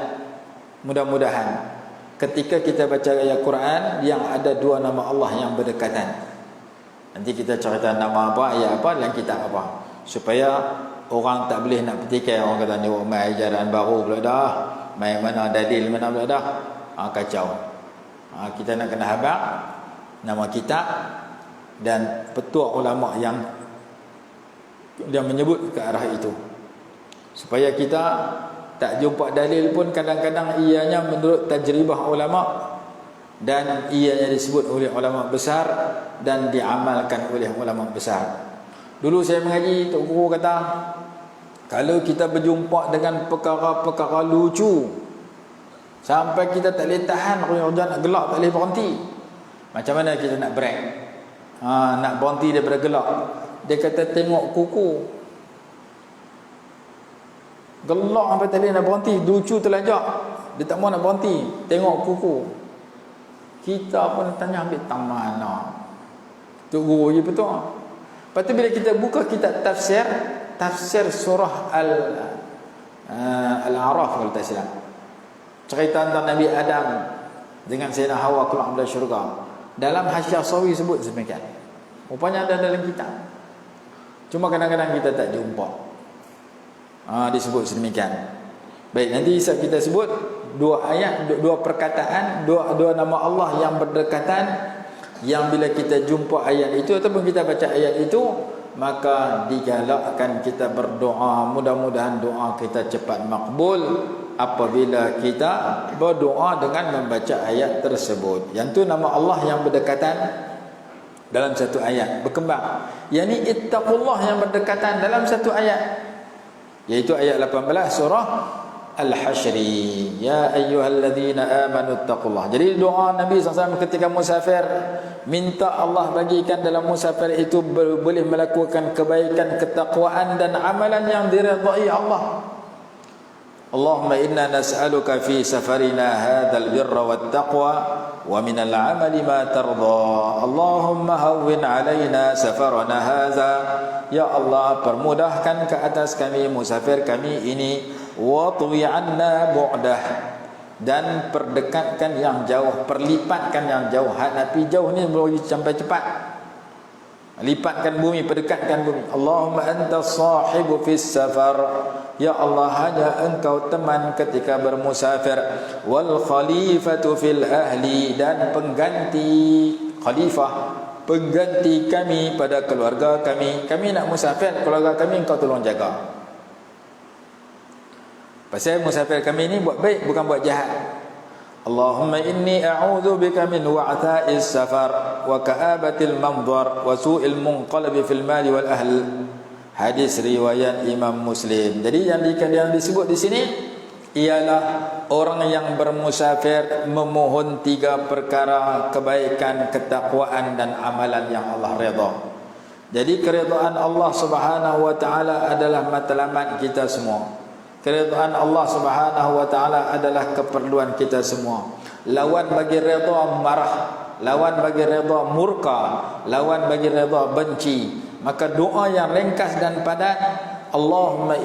Mudah-mudahan ketika kita baca ayat Quran yang ada dua nama Allah yang berdekatan, nanti kita cerita nama apa, ayat apa, dalam kitab apa, supaya orang tak boleh nak petikai. Orang kata ni mai ajaran baru pula dah, mai mana dalil mana pula dah, kacau. Kita nak kena habaq nama kitab dan petua ulama yang dia menyebut ke arah itu, supaya kita tak jumpa dalil pun kadang-kadang ianya menurut tajribah ulama dan ianya disebut oleh ulama besar dan diamalkan oleh ulama besar. Dulu saya mengaji, Tok Guru kata Kalau kita berjumpa dengan perkara-perkara lucu sampai kita tak boleh tahan, hujan nak gelak tak boleh berhenti, macam mana kita nak break? Nak berhenti daripada gelak. Dia kata tengok kuku, gelak sampai tak boleh nak berhenti, lucu terlajak, dia tak mahu nak berhenti, tengok kuku. Kita pun tanya ambil taman Tok Guru je betul. Lepas tu bila kita buka kitab tafsir surah Al-A'raf kalau tak silap, cerita tentang Nabi Adam dengan Sayyidina Hawa keluar dari syurga, dalam Hasyiah Sawi sebut demikian. Rupanya ada dalam kitab, cuma kadang-kadang kita tak jumpa. Disebut sedemikian. Baik, nanti kita sebut dua ayat, dua perkataan, dua nama Allah yang berdekatan, yang bila kita jumpa ayat itu ataupun kita baca ayat itu, maka digalakkan kita berdoa, mudah-mudahan doa kita cepat makbul apabila kita berdoa dengan membaca ayat tersebut. Yang tu nama Allah yang berdekatan dalam satu ayat berkembang, yakni ittaqullah yang berdekatan dalam satu ayat, iaitu ayat 18 surah Al-Hasyri, ya ayyuhalladzina amanu ittaqullah. Jadi doa Nabi SAW ketika musafir, minta Allah bagikan dalam musafir itu boleh melakukan kebaikan, ketakwaan dan amalan yang diridai Allah. Allahumma inna nas'aluka fi safarina hadzal birra wat taqwa wa minal amali ma tarda. Allahumma hawwin alaina safarana hadza. Ya Allah, permudahkan ke atas kami musafir kami ini, wa tuwi anna bu'dah, dan perdekatkan yang jauh, perlipatkan yang jauh. Nabi jauh ni boleh sampai cepat, lipatkan bumi, perdekatkan bumi. Allahumma anta sahibu fis safar, ya Allah hanya engkau teman ketika bermusafir. Wal khalifatu fil ahli, dan pengganti khalifah, pengganti kami pada keluarga kami. Kami nak musafir, keluarga kami engkau tolong jaga. Pasal musafir kami ni buat baik, bukan buat jahat. Allahumma inni a'udzu bika min wa'tha'is safar wa ka'abatil manzar wa su'il munqalabi fil mali wal ahl. Hadis riwayat Imam Muslim. Jadi yang disebut di sini ialah orang yang bermusafir memohon 3 perkara kebaikan, ketakwaan dan amalan yang Allah redha. Jadi keredaan Allah Subhanahu wa taala adalah matlamat kita semua. Keredaan Allah Subhanahu wa taala adalah keperluan kita semua. Lawan bagi redha marah, lawan bagi redha murka, lawan bagi redha benci. Maka doa yang ringkas dan padat, Allahumma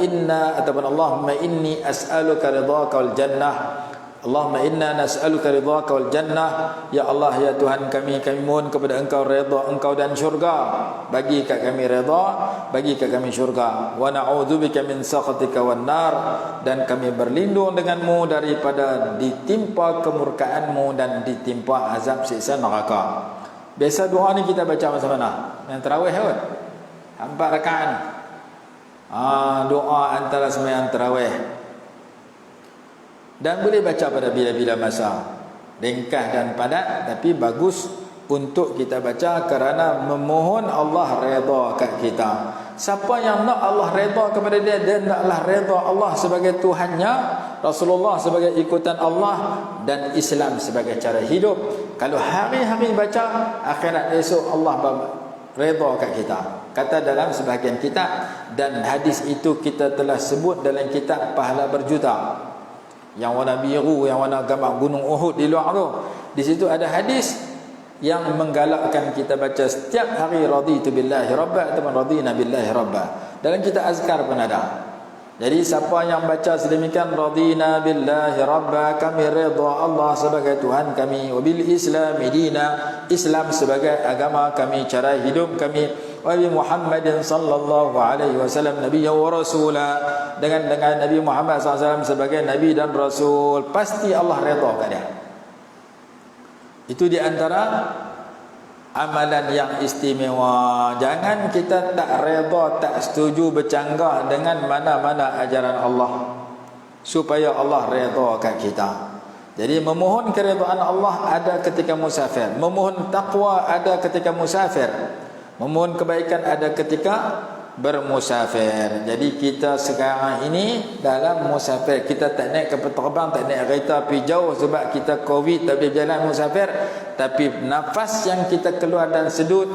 inni as'aluka ridhaka wal jannah. Allahumma inna nas'aluka ridhaka wal jannah. Ya Allah, ya Tuhan kami mohon kepada Engkau redha Engkau dan syurga. Bagi kat kami redha, bagi kat kami syurga. Wa na'udzubika min sakhatika wan nar, dan kami berlindung denganmu daripada ditimpa kemurkaanmu dan ditimpa azab siksa neraka. Biasa doa ni kita baca macam mana? Yang tarawih kot. 4 rakaat. Doa antara sembahyang tarawih. Dan boleh baca pada bila-bila masa, ringkas dan padat, tapi bagus untuk kita baca kerana memohon Allah redha kat kita. Siapa yang nak Allah redha kepada dia, dia naklah redha Allah sebagai Tuhannya, Rasulullah sebagai ikutan Allah, dan Islam sebagai cara hidup. Kalau hari-hari baca, akhirat esok Allah redha kat kita. Kata dalam sebahagian kitab, dan hadis itu kita telah sebut dalam kitab Pahala Berjuta, yang warna biru, yang warna gambar gunung Uhud di luar tu. Di situ ada hadis yang menggalakkan kita baca setiap hari, raditu billahi rabba ataupun radina billahi rabba. Dalam kitab azkar pun ada. Jadi siapa yang baca sedemikian, radina billahi rabba, kami redha Allah sebagai Tuhan kami, wa bil islami dina, Islam sebagai agama kami, cara hidup kami, wa bi Muhammadin sallallahu alaihi wasallam nabiyyan wa rasula, dengan Nabi Muhammad SAW sebagai nabi dan rasul, pasti Allah redha kat dia. Itu di antara amalan yang istimewa. Jangan kita tak redha, tak setuju, bercanggah dengan mana-mana ajaran Allah, supaya Allah redha kat kita. Jadi memohon keredaan Allah ada ketika musafir, memohon taqwa ada ketika musafir, memohon kebaikan ada ketika bermusafir. Jadi kita sekarang ini dalam musafir. Kita tak naik kapal terbang, tak naik kereta pergi jauh sebab kita Covid, tak boleh berjalan musafir. Tapi nafas yang kita keluar dan sedut,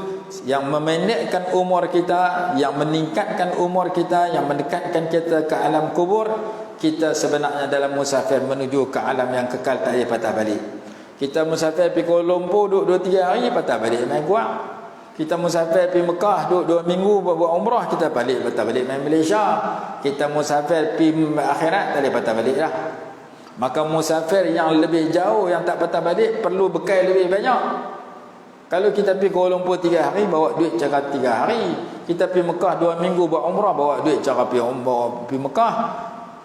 yang memendekkan umur kita, yang meningkatkan umur kita, yang mendekatkan kita ke alam kubur, kita sebenarnya dalam musafir menuju ke alam yang kekal, tak payah patah balik. Kita musafir pergi Kuala Lumpur duduk 2-3 hari, patah balik main Kuang. Kita musafir pergi Mekah duduk 2 minggu buat umrah, kita patah balik main Malaysia. Kita musafir pergi akhirat, tak boleh patah balik dah. Maka musafir yang lebih jauh, yang tak patah balik, perlu bekal lebih banyak. Kalau kita pergi Kuala Lumpur 3 hari, bawa duit cara 3 hari. Kita pergi Mekah 2 minggu buat umrah, bawa duit cara pergi Mekah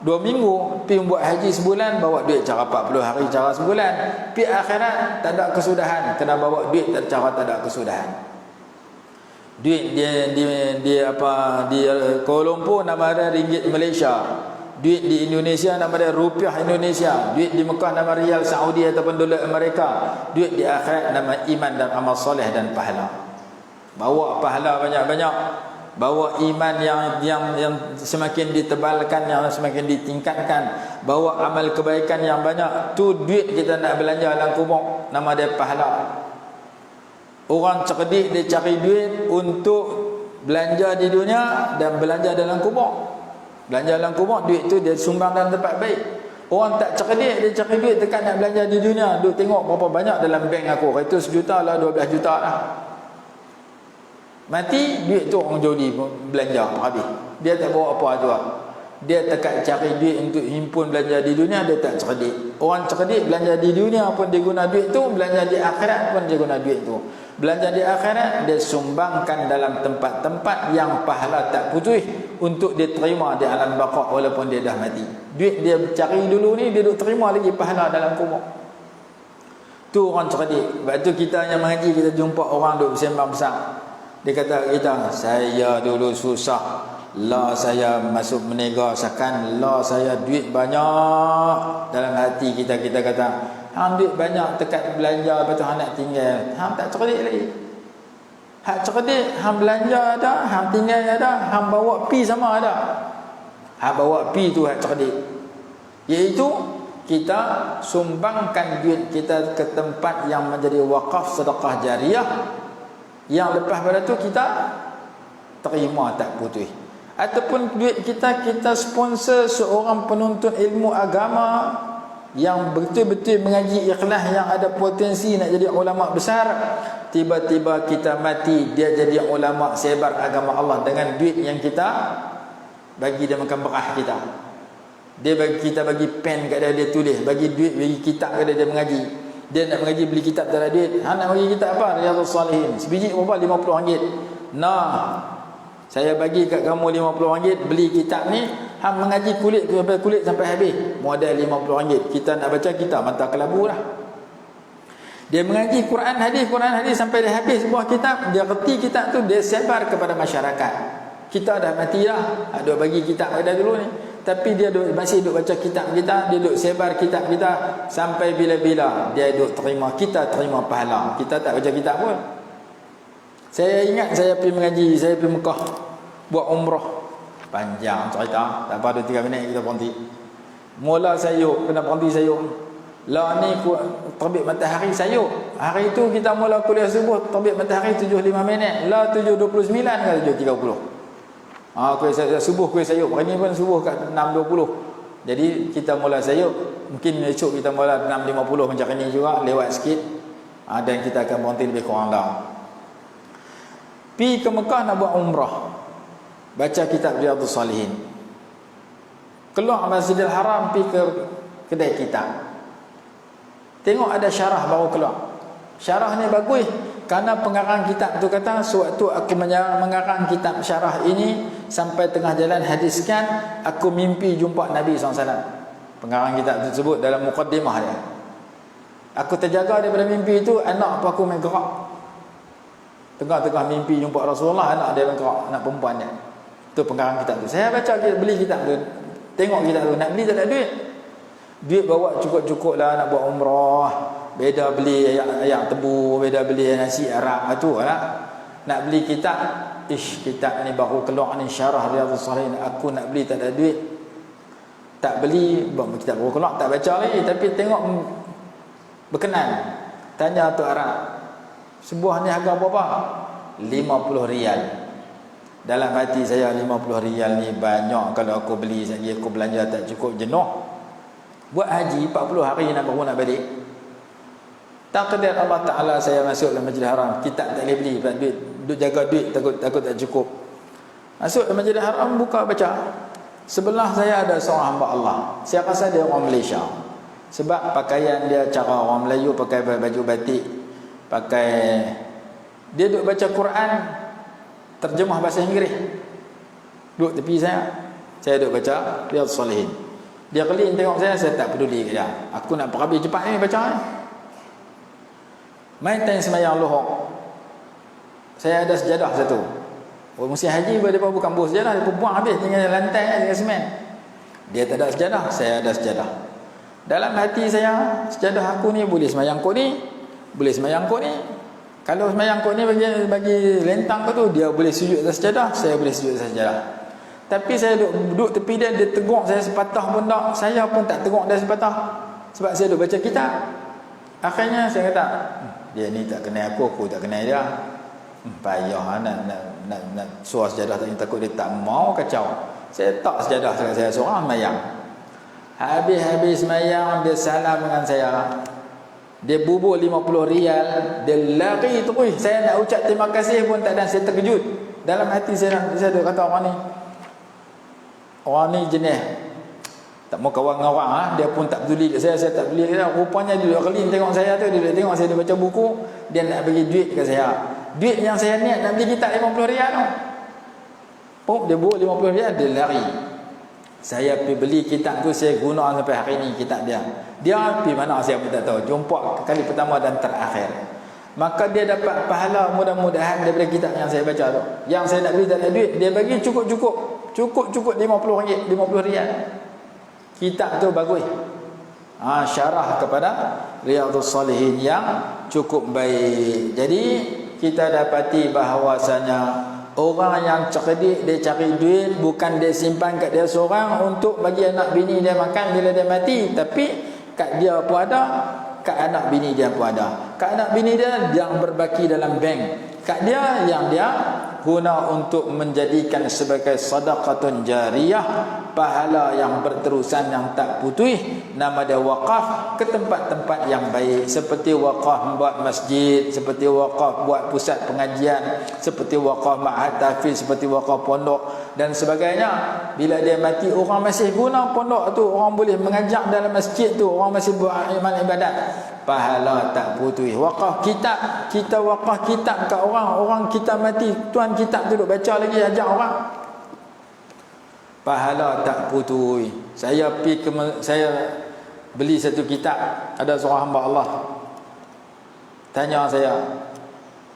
2 minggu. Pergi buat haji sebulan, bawa duit cara 40 hari, cara sebulan. Pergi akhirat tak ada kesudahan, kena bawa duit cara tak ada kesudahan. Duit di Kuala Lumpur nama dia ringgit Malaysia. Duit di Indonesia nama dia rupiah Indonesia. Duit di Mekah nama rial Saudi ataupun dolar Amerika. Duit di akhirat nama iman dan amal soleh dan pahala. Bawa pahala banyak-banyak, bawa iman yang semakin ditebalkan, yang semakin ditingkatkan, bawa amal kebaikan yang banyak. Tu duit kita nak belanja dalam kubur, nama dia pahala. Orang cerdik dia cari duit untuk belanja di dunia dan belanja dalam kubur. Belanja dalam kubur, duit tu dia sumbang dalam tempat baik. Orang tak cerdik dia cari duit dekat nak belanja di dunia, duk tengok berapa banyak dalam bank aku. Itu 1 juta lah, 12 juta lah. Mati duit tu orang jodi belanja habis. Dia tak bawa apa juga. Dia tekat cari duit untuk himpun belanja di dunia, dia tak cerdik. Orang cerdik belanja di dunia pun dia guna duit tu, belanja di akhirat pun dia guna duit tu. Belanja di akhirat dia sumbangkan dalam tempat-tempat yang pahala tak putus untuk dia terima di alam baqa walaupun dia dah mati. Duit dia cari dulu ni, dia duk terima lagi pahala dalam kubur. Tu orang cerdik. Sebab tu kita yang mengaji, kita jumpa orang duk bersembang besar. Dia kata kita, saya dulu susah, lah saya masuk menega sakan, lah saya duit banyak. Dalam hati kita kata, hang duit banyak tekat belanja, lepas tu hang nak tinggal. Hang tak cerdik lagi. Hak cerdik, hang belanja ada, hang tinggal ada, hang bawa pi sama ada. Hang bawa pi tu hak cerdik. Iaitu kita sumbangkan duit kita ke tempat yang menjadi wakaf sedekah jariah, yang lepas pada tu kita terima tak putus. Ataupun duit kita sponsor seorang penuntut ilmu agama yang betul-betul mengaji ikhlas, yang ada potensi nak jadi ulama besar. Tiba-tiba kita mati, dia jadi ulama sebar agama Allah dengan duit yang kita bagi dia makan berkah kita. Dia bagi kita, bagi pen kat dia tulis, bagi duit, bagi kitab kat dia mengaji. Dia nak mengaji beli kitab tak ada duit. Hang nak bagi kitab apa? Riyadhus Salihin. Sebiji berapa? RM50. Nah, saya bagi kat kamu RM50, beli kitab ni, hang mengaji kulit sampai habis. Modal RM50. Kita nak baca kitab mata kelabu lah. Dia mengaji Quran hadis sampai dia habis sebuah kitab, dia reti kitab tu, dia sebar kepada masyarakat. Kita dah mati lah, ada bagi kitab pada dulu ni, tapi dia masih duk baca kitab kita, dia duk sebar kitab kita sampai bila-bila dia duk terima, kita terima pahala. Kita tak baca kitab pun. Saya ingat saya pergi mengaji, saya pergi Mekah buat umrah. Panjang cerita, tak apa 2-3 minit kita berhenti. Mula sayuk, kena berhenti sayuk. Lah ni terbit matahari sayuk. Hari tu kita mula kuliah subuh, terbit matahari 7.5 minit. Lah 7.29 ke 7.30. Kuliah subuh kuliah sayuk. Hari ni pun subuh kat 6.20. Jadi kita mula sayuk. Mungkin esok kita mula 6.50 macam ni juga, lewat sikit. Dan kita akan berhenti lebih kurang dah. Pergi ke Mekah nak buat umrah, baca kitab Riyadhus Salihin. Keluar Masjidil Haram, pergi ke kedai kitab, tengok ada syarah baru keluar. Syarah ni bagus, kerana pengarang kitab tu kata, sewaktu aku mengarang kitab syarah ini sampai tengah jalan hadiskan, aku mimpi jumpa Nabi SAW. Pengarang kitab tersebut dalam muqaddimah dia, aku terjaga daripada mimpi itu, anak apa aku main gerak. Tengah-tengah mimpi jumpa Rasulullah, anak dia main gerak, anak perempuan dia. Itu pengarang kitab tu. Saya baca, beli kitab tu, tengok kitab tu, nak beli tak ada duit. Duit bawa cukup-cukup lah nak buat umrah. Beda beli ayam tebu, beda beli nasi Arab tu lah. Nak beli kitab kitab ni baru keluar ni, Syarah Riyadhus Shalihin, aku nak beli tak ada duit. Tak beli, kitab baru keluar tak baca lagi, tapi tengok berkenan. Tanya tu Arab, sebuah ni harga berapa? 50 riyal. Dalam hati saya, 50 riyal ni banyak. Kalau aku beli lagi, aku belanja tak cukup, jenuh. Buat haji 40 hari nak baru nak balik. Takdir Allah Ta'ala saya masuk dalam Masjidil Haram, kitab tak boleh beli, duit, duk jaga duit, takut tak cukup. Masuk dalam Masjidil Haram, buka baca. Sebelah saya ada seorang hamba Allah. Saya rasa dia orang Malaysia, sebab pakaian dia cara orang Melayu, pakai baju batik, pakai, dia duk baca Quran terjemah bahasa Inggeris. Duduk tepi saya duk baca Riyadhus Shalihin. Dia keliling tengok saya tak peduli ke dia. Aku nak habis cepat ni baca ni. Main time sembahyang lohor, saya ada sejadah satu. Musim haji dia bukan bawa sejadah, dia buang habis tinggal lantai dengan semen. Dia tak ada sejadah, saya ada sejadah. Dalam hati saya, sejadah aku ni boleh sembahyang kot ni, boleh sembahyang kot ni. Kalau sembahyang kot ni bagi lentang kot tu, dia boleh sujud atas sejadah, saya boleh sujud atas sejadah. Tapi saya duduk tepi dia tegur saya sepatah pun tak. Saya pun tak tegur dia sepatah, sebab saya duduk baca kitab. Akhirnya saya kata, dia ni tak kenal aku tak kenal dia. Payah nak suruh sejadah tak, takut dia tak mau kacau. Saya tak sejadah saya seorang sembahyang. Habis sembahyang, dia salam dengan saya. Dia bubur 50 riyal, dia lari terus. Saya nak ucap terima kasih pun tak ada, saya terkejut. Dalam hati saya kata orang ni jenis tak mau kawan dengan orang, dia pun tak peduli kat saya tak peduli kat dia. Rupanya dia duduk keliling tengok saya tu, dia tengok saya baca buku, dia nak bagi duit kat saya. Duit yang saya niat nak beli kitab 50 riyal tu. Pop, dia bawa 50 riyal, dia lari. Saya pergi beli kitab tu, saya guna sampai hari ni kitab dia. Dia pergi mana saya pun tak tahu. Jumpa kali pertama dan terakhir. Maka dia dapat pahala mudah-mudahan daripada kitab yang saya baca tu. Yang saya nak beli tak ada duit, dia bagi cukup-cukup 50 ringgit, 50 riyal. Kitab tu bagus. Syarah kepada Riyadhus Shalihin yang cukup baik. Jadi kita dapati bahawasanya orang yang cerdik, dia cari duit bukan dia simpan kat dia seorang untuk bagi anak bini dia makan bila dia mati, tapi kat dia pun ada, kat anak bini dia pun ada. Kat anak bini dia yang berbaki dalam bank, kat dia yang dia guna untuk menjadikan sebagai sedekahun jariyah, pahala yang berterusan yang tak putus. Nama dia wakaf ke tempat-tempat yang baik, seperti wakaf buat masjid, seperti wakaf buat pusat pengajian, seperti wakaf ma'had tahfiz, seperti wakaf pondok dan sebagainya. Bila dia mati, orang masih guna pondok tu, orang boleh mengajar dalam masjid tu, orang masih buat amal ibadat, pahala tak putus. Wakaf kitab, kita wakaf kitab kat orang kita mati, tuan kitab tu duk baca lagi, ajar orang, pahala tak putus. Saya beli satu kitab, ada seorang hamba Allah tanya saya,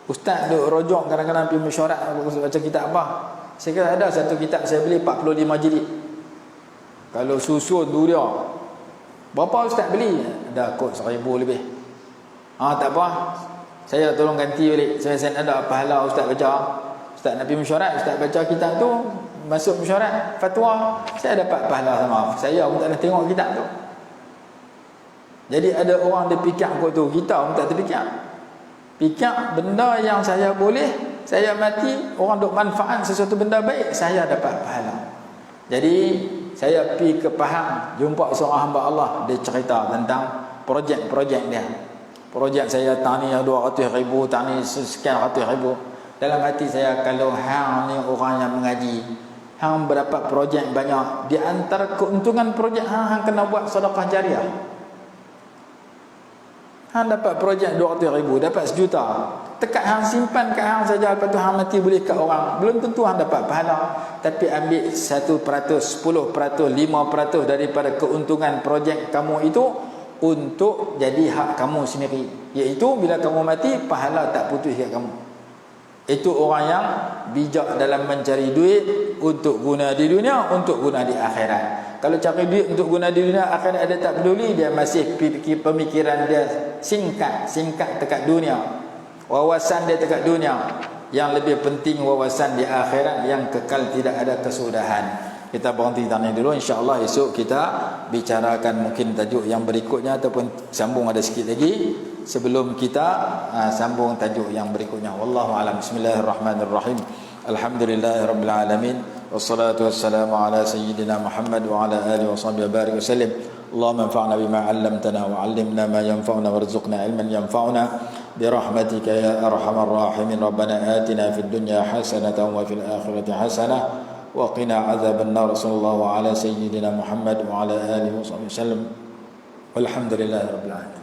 ustaz duk rojok kadang-kadang pergi mesyuarat baca kitab apa? Saya kata ada satu kitab saya beli 45 jilid. Kalau susun tu dia, berapa ustaz beli? Ada kot 1000 lebih. Tak apa, saya tolong ganti balik. Saya ada pahala ustaz baca. Ustaz nak pergi mesyuarat, ustaz baca kitab tu, masuk mesyuarat, fatwa, saya dapat pahala sama. Saya pun tak nak tengok kitab tu. Jadi ada orang dia fikir kot tu, kita pun tak terfikir. Fikir benda yang saya boleh, saya mati, orang duk manfaat sesuatu benda baik, saya dapat pahala. Jadi saya pergi ke Pahang, jumpa seorang hamba Allah, dia cerita tentang projek-projek dia. Projek saya tani 200,000, tani sekian ratus ribu. Dalam hati saya, kalau hang ni orang yang mengaji, hang berdapat projek banyak, di antara keuntungan projek hang kena buat sedekah jariah. Hang dapat projek 200,000, dapat 1 juta, tekat hang simpan kat hang saja, lepas tu hang mati boleh kat orang, belum tentu hang dapat pahala. Tapi ambil 1%, 10%, 5% daripada keuntungan projek kamu itu untuk jadi hak kamu sendiri, iaitu bila kamu mati, pahala tak putus kat kamu. Itu orang yang bijak dalam mencari duit untuk guna di dunia, untuk guna di akhirat. Kalau cari duit untuk guna di dunia, akhirat dia tak peduli, dia masih pemikiran dia singkat dekat dunia, wawasan dia dekat dunia. yang lebih penting wawasan di akhirat yang kekal tidak ada kesudahan. Kita berhenti tanya dulu, insya-Allah esok kita bicarakan mungkin tajuk yang berikutnya ataupun sambung ada sikit lagi sebelum kita sambung tajuk yang berikutnya. Wallahu a'lam. Bismillahirrahmanirrahim. Alhamdulillahirabbil alamin wassalatu wassalamu ala sayyidina Muhammad wa ala alihi washabbihi barik wasallim. Allahumma anfa'na bima 'allamtana wa 'allimna ma yanfa'una warzuqna ilman yanfa'una برحمتك يا أرحم الراحمين. ربنا آتنا في الدنيا حسنة وفي الآخرة حسنة وقنا عذاب النار. صلى الله على سيدنا محمد وعلى آله وصحبه وسلم والحمد لله رب العالمين.